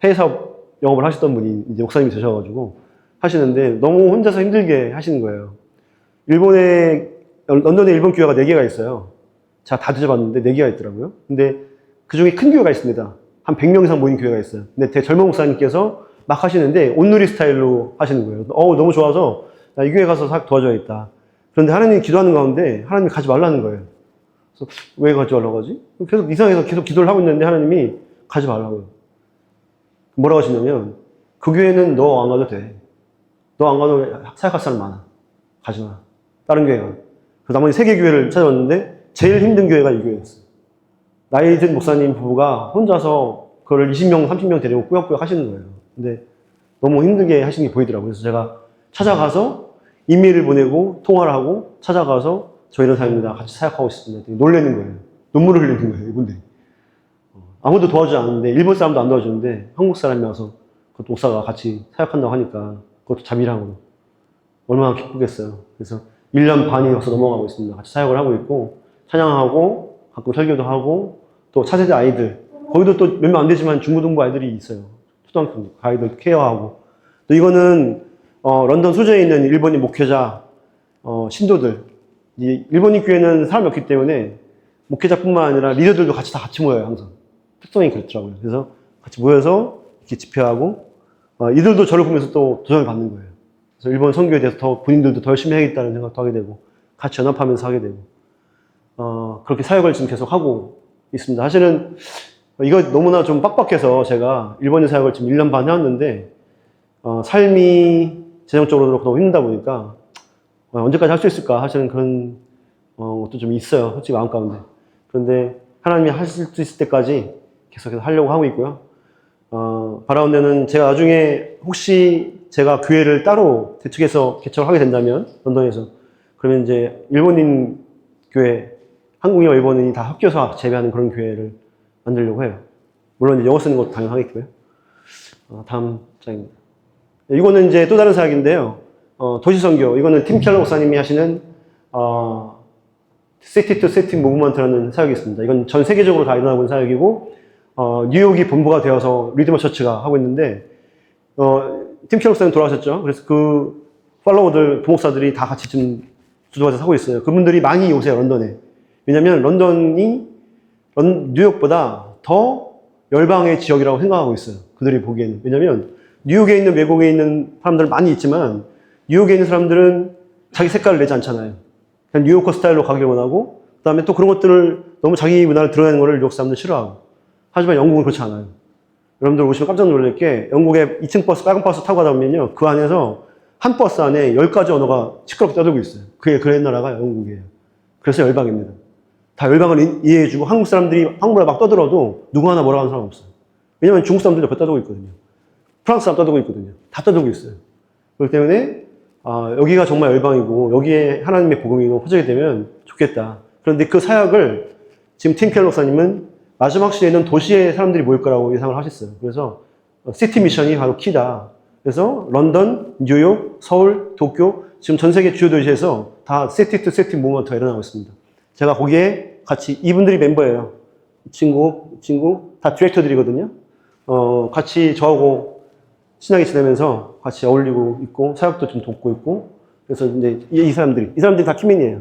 해외 사업 영업을 하셨던 분이 이제 목사님이 되셔가지고 하시는데 너무 혼자서 힘들게 하시는 거예요. 런던에 일본 교회가 4개가 있어요. 제가 다 뒤져봤는데 4개가 있더라고요. 근데 그 중에 큰 교회가 있습니다. 한 100명 이상 모인 교회가 있어요. 근데 되게 젊은 목사님께서 막 하시는데 온누리 스타일로 하시는 거예요. 너무 좋아서 나 이 교회 가서 도와줘야겠다. 그런데 하나님이 기도하는 가운데 하나님이 가지 말라는 거예요. 그래서 왜 가지 말라고 하지? 계속 이상해서 계속 기도를 하고 있는데 하나님이 가지 말라고요. 뭐라고 하시냐면 그 교회는 너 안 가도 돼. 너 안 가도 사역할 사람 많아. 가지 마. 다른 교회 가. 그래서 나머지 3개 교회를 찾아봤는데 제일 힘든 교회가 이 교회였어요. 나이 든 목사님 부부가 혼자서 그걸 20명, 30명 데리고 꾸역꾸역 하시는 거예요. 근데 너무 힘들게 하시는 게 보이더라고요. 그래서 제가 찾아가서 이메일을 보내고 통화를 하고 찾아가서 저 이런 사람입니다. 같이 사역하고 싶습니다. 놀라는 거예요. 눈물을 흘리는 거예요. 이분들이. 아무도 도와주지 않는데 일본 사람도 안 도와주는데 한국 사람이 와서 그것도 목사가 같이 사역한다고 하니까 그것도 자비랑으로 얼마나 기쁘겠어요. 그래서 1년 반이 벌써 넘어가고 있습니다. 같이 사역을 하고 있고 찬양하고 가끔 설교도 하고 또 차세대 아이들, 거기도 또 몇 명 안 되지만 중고등부 아이들이 있어요. 초등학교 아이들 케어하고. 또 이거는 런던 수저에 있는 일본인 목회자, 신도들. 이 일본인 교회는 사람이 없기 때문에 목회자뿐만 아니라 리더들도 같이 모여요, 항상. 특성이 그렇더라고요. 그래서 같이 모여서 이렇게 집회하고, 이들도 저를 보면서 또 도전을 받는 거예요. 그래서 일본 선교에 대해서 더 본인들도 더 열심히 해야겠다는 생각도 하게 되고, 같이 연합하면서 하게 되고, 그렇게 사역을 지금 계속 하고 있습니다. 사실은 이거 너무나 좀 빡빡해서 제가 일본인 사역을 지금 1년 반 해왔는데, 삶이 재정적으로 너무 힘들다 보니까, 언제까지 할 수 있을까 하시는 그런 것도 좀 있어요. 솔직히 마음 가운데. 그런데 하나님이 하실 수 있을 때까지 계속해서 하려고 하고 있고요. 바라온데는 제가 나중에 혹시 제가 교회를 따로 대축해서 개척을 하게 된다면, 런던에서. 그러면 이제 일본인 교회, 한국인과 일본인이 다 섞여서 재배하는 그런 교회를 만들려고 해요. 물론 이제 영어 쓰는 것도 당연하겠고요. 다음 장입니다. 이거는 이제 또 다른 사역인데요. 도시선교. 이거는 팀 켈러 목사님이 하시는, City to City Movement라는 사역이 있습니다. 이건 전 세계적으로 다 일어나고 있는 사역이고, 뉴욕이 본부가 되어서 리드머 처치가 하고 있는데, 팀 켈러 목사님 돌아가셨죠? 그래서 그 팔로워들, 부목사들이 다 같이 지금 주도해서 하고 있어요. 그분들이 많이 오세요, 런던에. 왜냐면 런던이 뉴욕보다 더 열방의 지역이라고 생각하고 있어요. 그들이 보기에는. 왜냐면 뉴욕에 있는 외국에 있는 사람들 많이 있지만 뉴욕에 있는 사람들은 자기 색깔을 내지 않잖아요. 그냥 뉴요커 스타일로 가길 원하고 그 다음에 또 그런 것들을 너무 자기 문화를 드러내는 거를 뉴욕 사람들 싫어하고. 하지만 영국은 그렇지 않아요. 여러분들 오시면 깜짝 놀랄 게 영국에 2층 버스, 빨간 버스 타고 가다 보면요. 그 안에서 한 버스 안에 10가지 언어가 시끄럽게 떠들고 있어요. 그게 그런 나라가 영국이에요. 그래서 열방입니다. 다 열방을 이해해주고 한국 사람들이 한국말을 막 떠들어도 누구 하나 뭐라고 하는 사람 없어요. 왜냐면 중국 사람들 옆에 떠들고 있거든요. 프랑스 사람 떠들고 있거든요. 다 떠들고 있어요. 그렇기 때문에 여기가 정말 열방이고 여기에 하나님의 복음이 퍼지게 되면 좋겠다. 그런데 그 사역을 지금 팀 켈러 목사님은 마지막 시대에는 도시에 사람들이 모일 거라고 예상을 하셨어요. 그래서 시티 미션이 바로 키다. 그래서 런던, 뉴욕, 서울, 도쿄 지금 전 세계 주요 도시에서 다 시티 투 시티 무브먼트가 일어나고 있습니다. 제가 거기에 같이 이분들이 멤버예요. 친구 다 디렉터들이거든요. 같이 저하고 친하게 지내면서 같이 어울리고 있고 사역도 좀 돕고 있고 그래서 이제 이 사람들이 다 키맨이에요.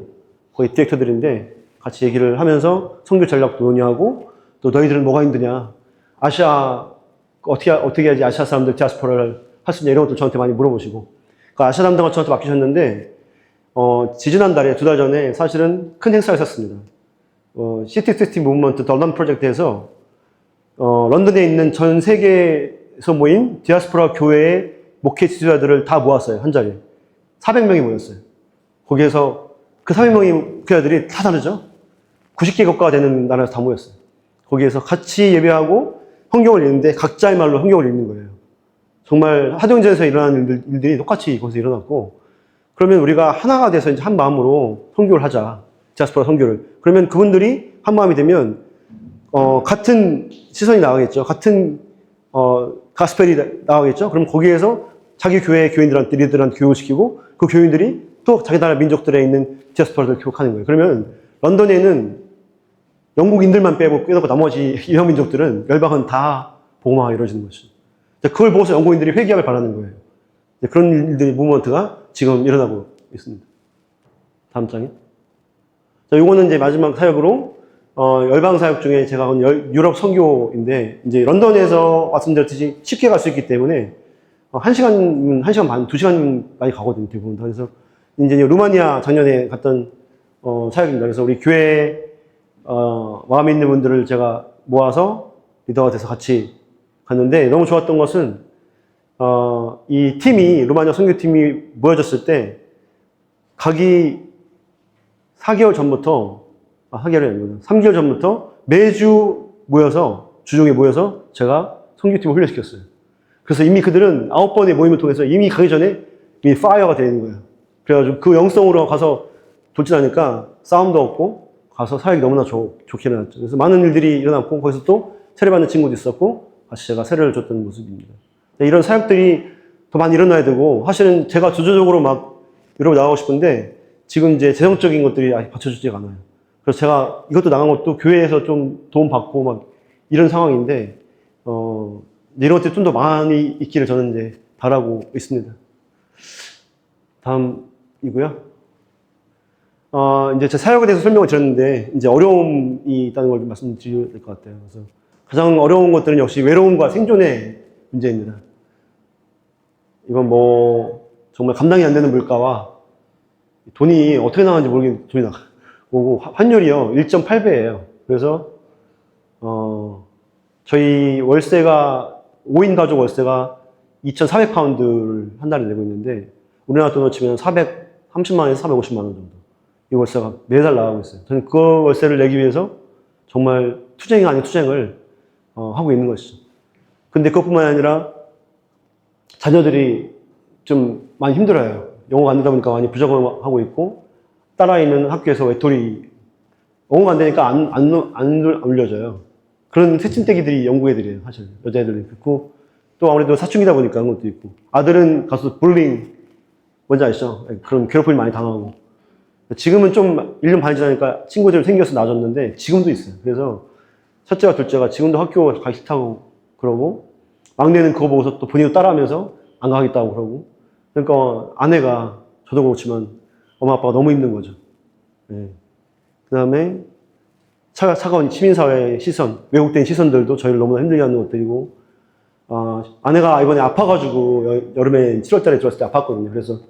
거의 디렉터들인데 같이 얘기를 하면서 선교 전략도 논의하고 또 너희들은 뭐가 힘드냐 아시아 어떻게 해야지 아시아 사람들 디아스포라를 할 수 있냐 이런 것도 저한테 많이 물어보시고 그 아시아 담당을 저한테 맡기셨는데 지지난 달에 2달 전에 사실은 큰 행사가 있었습니다. 시티 무브먼트 런던 프로젝트에서 런던에 있는 전 세계에서 모인 디아스포라 교회의 목회 지도자들을 다 모았어요. 한 자리에. 400명이 모였어요. 거기에서 그 400명의 목회자들이 다 다르죠. 90개 국가가 되는 나라에서 다 모였어요. 거기에서 같이 예배하고 성경을 읽는데 각자의 말로 성경을 읽는 거예요. 정말 하동전에서 일어나는 일들이 똑같이 거기서 일어났고 그러면 우리가 하나가 돼서 이제 한 마음으로 선교를 하자. 디아스포라 선교를. 그러면 그분들이 한 마음이 되면 같은 시선이 나가겠죠. 같은 가스펠이 나가겠죠. 그럼 거기에서 자기 교회 교인들한테 리더들한테 교육시키고 그 교인들이 또 자기 나라 민족들에 있는 디아스포라를 교육하는 거예요. 그러면 런던에는 영국인들만 빼고 나머지 유형 민족들은 열방은 다 복음화가 이루어지는 것이죠. 그걸 보고서 영국인들이 회개하길 바라는 거예요. 그런 일들이 무브먼트가 지금 일어나고 있습니다. 다음 장에. 자, 요거는 이제 마지막 사역으로, 열방 사역 중에 제가 한 유럽 선교인데, 이제 런던에서 말씀드렸듯이 쉽게 갈 수 있기 때문에, 1시간 반, 2시간 많이 가거든요, 대부분 다. 그래서 이제 루마니아 작년에 갔던, 사역입니다. 그래서 우리 교회, 마음에 있는 분들을 제가 모아서 리더가 돼서 같이 갔는데, 너무 좋았던 것은, 이 팀이, 루마니아 선교팀이 모여졌을 때, 가기 4개월 전부터, 4개월이 아니구나. 3개월 전부터 매주 모여서, 주중에 모여서 제가 선교팀을 훈련시켰어요. 그래서 이미 그들은 9번의 모임을 통해서 이미 가기 전에 이미 파이어가 되는 거예요. 그래가지고 그 영성으로 가서 돌진하니까 싸움도 없고, 가서 사역이 너무나 좋게 일어났죠. 그래서 많은 일들이 일어났고, 거기서 또 세례받는 친구도 있었고, 같이 제가 세례를 줬던 모습입니다. 이런 사역들이 더 많이 일어나야 되고, 사실은 제가 주도적으로 막 유럽에 나가고 싶은데, 지금 이제 재정적인 것들이 아직 받쳐주지가 않아요. 그래서 제가 이것도 나간 것도 교회에서 좀 도움 받고 막 이런 상황인데, 이런 것들이 좀 더 많이 있기를 저는 이제 바라고 있습니다. 다음이고요. 이제 제 사역에 대해서 설명을 드렸는데, 이제 어려움이 있다는 걸 좀 말씀드려야 될 것 같아요. 그래서 가장 어려운 것들은 역시 외로움과 생존의 문제입니다. 이건 뭐, 정말 감당이 안 되는 물가와 돈이 어떻게 나가는지 모르겠는데 돈이 나가고, 환율이요, 1.8배예요. 그래서, 저희 월세가, 5인 가족 월세가 2,400파운드를 한 달에 내고 있는데, 우리나라 돈으로 치면 430만 원에서 450만 원 정도. 이 월세가 매달 나가고 있어요. 저는 그 월세를 내기 위해서 정말 투쟁이 아닌 투쟁을 하고 있는 것이죠. 근데 그것뿐만 아니라 자녀들이 좀 많이 힘들어요. 영어가 안 되다 보니까 많이 부적응하고 있고, 따라 있는 학교에서 외톨이, 영어가 안 되니까 안 올려줘요. 그런 새침대기들이 영국 애들이에요, 사실. 여자애들도 있고, 또 아무래도 사춘기다 보니까 그런 것도 있고. 아들은 가서 불링, 뭔지 아시죠? 그런 괴롭힘을 많이 당하고. 지금은 좀 1년 반이 지나니까 친구들 생겨서 나아졌는데, 지금도 있어요. 그래서 첫째와 둘째가 지금도 학교 가기 싫다고 그러고, 막내는 그거 보고서 또 본인도 따라하면서 안 가겠다고 그러고. 그러니까 아내가, 저도 그렇지만 엄마 아빠가 너무 힘든 거죠. 네. 그 다음에 차가운 시민사회의 시선, 왜곡된 시선들도 저희를 너무나 힘들게 하는 것들이고, 아내가 이번에 아파가지고 여름에 7월달에 들어왔을 때 아팠거든요. 그래서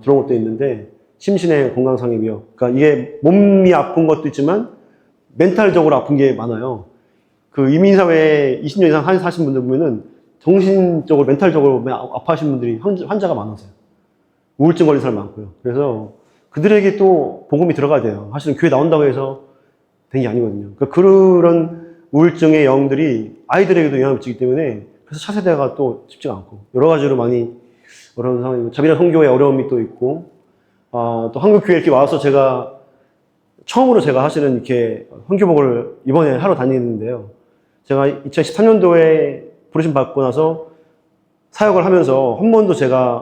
들어온 것도 있는데, 심신의 건강상의 위협. 그러니까 이게 몸이 아픈 것도 있지만 멘탈적으로 아픈 게 많아요. 그 이민사회에 20년 이상 사신 분들 보면은 정신적으로, 멘탈적으로 아파하신 분들이 환자가 많으세요. 우울증 걸린 사람 많고요. 그래서 그들에게 또 복음이 들어가야 돼요. 사실은 교회 나온다고 해서 된 게 아니거든요. 그러니까 그런 우울증의 영들이 아이들에게도 영향을 미치기 때문에, 그래서 차세대가 또 쉽지가 않고 여러 가지로 많이 어려운 상황이고, 자비랑 선교의 어려움이 또 있고, 또 한국교회에 이렇게 와서 처음으로 제가 사실은 이렇게 선교복을 이번에 하러 다니는데요. 제가 2013년도에 부르심 받고 나서 사역을 하면서 한 번도 제가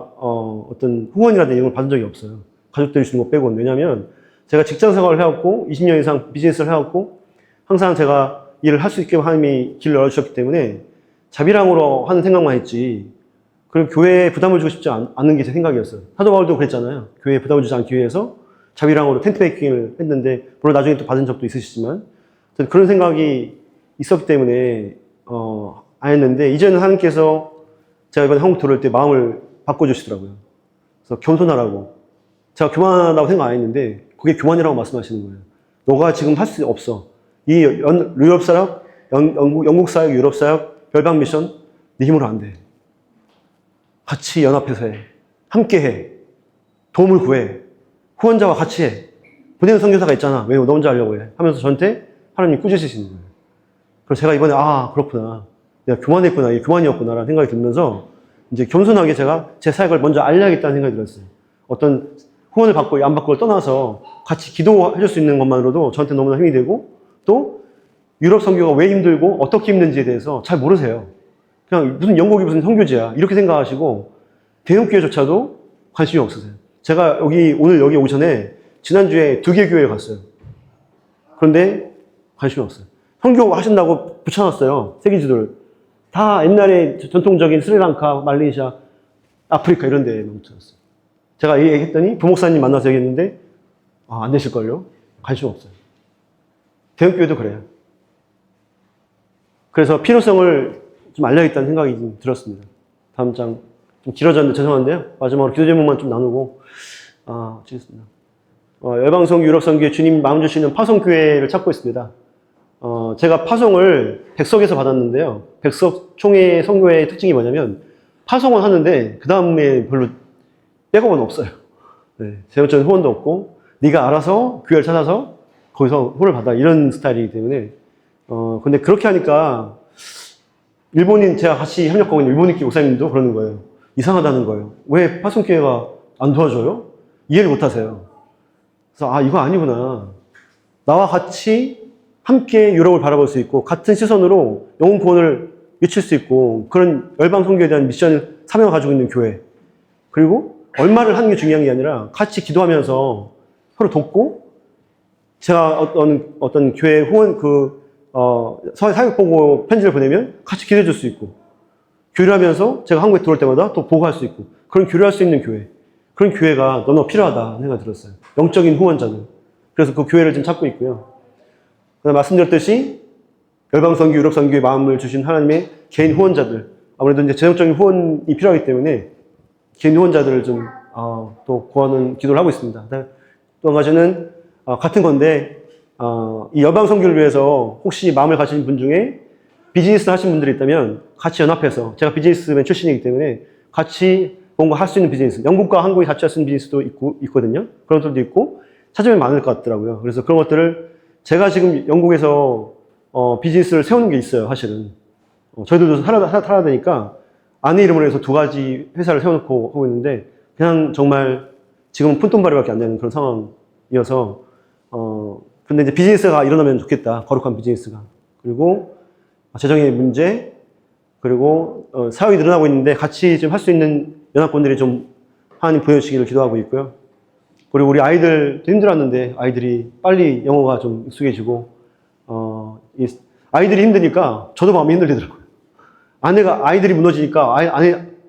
어떤 후원이라든지 이런 걸 받은 적이 없어요. 가족들이 주는 거 빼고는. 왜냐면 제가 직장 생활을 해왔고 20년 이상 비즈니스를 해왔고 항상 제가 일을 할 수 있게 하나님이 길을 열어주셨기 때문에 자비랑으로 하는 생각만 했지, 그리고 교회에 부담을 주고 싶지 않은 게 제 생각이었어요. 사도 바울도 그랬잖아요. 교회에 부담을 주지 않기 위해서 자비랑으로 텐트 메이킹을 했는데, 물론 나중에 또 받은 적도 있으시지만, 저는 그런 생각이 있었기 때문에 안 했는데, 이제는 하나님께서 제가 이번에 한국 들어올 때 마음을 바꿔주시더라고요. 그래서 겸손하라고. 제가 교만하다고 생각 안 했는데 그게 교만이라고 말씀하시는 거예요. 너가 지금 할 수 없어. 이 유럽 사역, 영국 사역, 유럽 사역, 열방 미션 네 힘으로 안 돼. 같이 연합해서 해. 함께 해. 도움을 구해. 후원자와 같이 해. 보내는 선교사가 있잖아. 왜 너 혼자 하려고 해? 하면서 저한테 하나님이 꾸짖으시는 거예요. 그래서 제가 이번에 그렇구나. 내가 교만했구나. 이게 교만이었구나라는 생각이 들면서 이제 겸손하게 제가 제 사역을 먼저 알려야겠다는 생각이 들었어요. 어떤 후원을 받고 안 받고를 떠나서 같이 기도해 줄 수 있는 것만으로도 저한테 너무나 힘이 되고, 또 유럽 선교가 왜 힘들고 어떻게 힘든지에 대해서 잘 모르세요. 그냥 무슨 영국이 무슨 선교지야 이렇게 생각하시고 대형교회조차도 관심이 없으세요. 제가 오늘 여기 오기 전에 지난주에 2개 교회에 갔어요. 그런데 관심이 없어요. 선교 하신다고 붙여놨어요. 세계지도를. 다 옛날에 전통적인 스리랑카, 말레이시아, 아프리카 이런 데만 붙여놨어요. 제가 얘기했더니 부목사님 만나서 얘기했는데 안 되실걸요? 관심 없어요. 대형교회도 그래요. 그래서 필요성을 좀 알려야겠다는 생각이 좀 들었습니다. 다음 장 좀 길어졌는데 죄송한데요. 마지막으로 기도 제목만 좀 나누고 치겠습니다. 열방선 유럽선교회 주님 마음 주시는 파송교회를 찾고 있습니다. 제가 파송을 백석에서 받았는데요. 백석 총회 선교회의 특징이 뭐냐면 파송은 하는데 그 다음에 별로 백업은 없어요. 네, 재정적인 후원도 없고 네가 알아서 교회를 찾아서 거기서 후원을 받아, 이런 스타일이기 때문에 근데 그렇게 하니까 제가 같이 협력하고 있는 일본인 목사님도 그러는 거예요. 이상하다는 거예요. 왜 파송교회가 안 도와줘요? 이해를 못 하세요. 그래서 이거 아니구나. 나와 같이 함께 유럽을 바라볼 수 있고 같은 시선으로 영혼 구원을 미칠 수 있고 그런 열방 선교에 대한 미션을 사명을 가지고 있는 교회, 그리고 얼마를 하는 게 중요한 게 아니라 같이 기도하면서 서로 돕고 제가 어떤 교회 후원 사역 보고 편지를 보내면 같이 기도해 줄 수 있고, 교회를 하면서 제가 한국에 들어올 때마다 또 보고할 수 있고, 그런 교류할 수 있는 교회. 그런 교회가 너무 필요하다 생각이 들었어요. 영적인 후원자들. 그래서 그 교회를 지금 찾고 있고요. 말씀드렸듯이 열방선교, 유럽선교에 마음을 주신 하나님의 개인 후원자들. 아무래도 이제 재정적인 후원이 필요하기 때문에 개인 후원자들을 좀, 또 구하는 기도를 하고 있습니다. 또 한 가지는, 같은 건데, 이 열방선교를 위해서 혹시 마음을 가진 분 중에 비즈니스를 하신 분들이 있다면 같이 연합해서, 제가 비즈니스맨 출신이기 때문에 같이 뭔가 할 수 있는 비즈니스, 영국과 한국이 같이 할 수 있는 비즈니스도 있거든요. 그런 것들도 있고, 찾으면 많을 것 같더라고요. 그래서 그런 것들을 제가 지금 영국에서 비즈니스를 세우는 게 있어요, 사실은. 저희들도 살아야 되니까 아내 이름으로 해서 2가지 회사를 세워놓고 하고 있는데, 그냥 정말 지금은 푼돈벌이밖에 안 되는 그런 상황이어서, 근데 이제 비즈니스가 일어나면 좋겠다. 거룩한 비즈니스가. 그리고 재정의 문제, 그리고 사역이 늘어나고 있는데 같이 지금 할 수 있는 연합군들이 좀 하나님 보여주시기를 기도하고 있고요. 그리고 우리 아이들도 힘들었는데 아이들이 빨리 영어가 좀 익숙해지고, 아이들이 힘드니까 저도 마음이 흔들리더라고요. 아이들이 무너지니까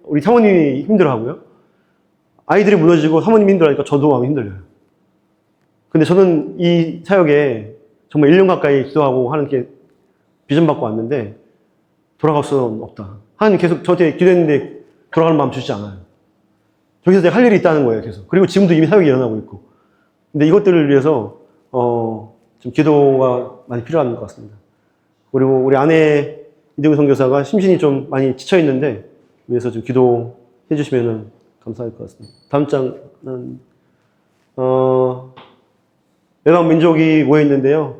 우리 사모님이 힘들어하고요. 아이들이 무너지고 사모님이 힘들어하니까 저도 마음이 힘들려요. 근데 저는 이 사역에 정말 1년 가까이 기도하고 하나님께 비전 받고 왔는데 돌아갈 수는 없다. 하나님 계속 저한테 기도했는데 돌아가는 마음 주시지 않아요. 저기서 제가 할 일이 있다는 거예요, 계속. 그리고 지금도 이미 사역이 일어나고 있고. 근데 이것들을 위해서 좀 기도가 많이 필요한 것 같습니다. 그리고 우리 아내 이대구 선교사가 심신이 좀 많이 지쳐 있는데 위해서 좀 기도해 주시면 감사할 것 같습니다. 다음 장은 외방 민족이 모여 있는데요.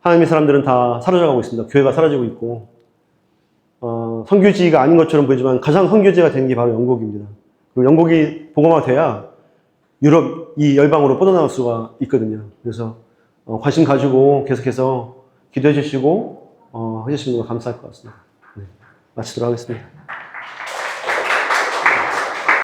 하나님의 사람들은 다 사라져가고 있습니다. 교회가 사라지고 있고, 선교지가 아닌 것처럼 보이지만 가장 선교지가 되는 게 바로 영국입니다. 그리고 영국이 복음화돼야 유럽 이 열방으로 뻗어나갈 수가 있거든요. 그래서 관심 가지고 계속해서 기도해 주시고 해주시는 거 감사할 것 같습니다. 네, 마치도록 하겠습니다.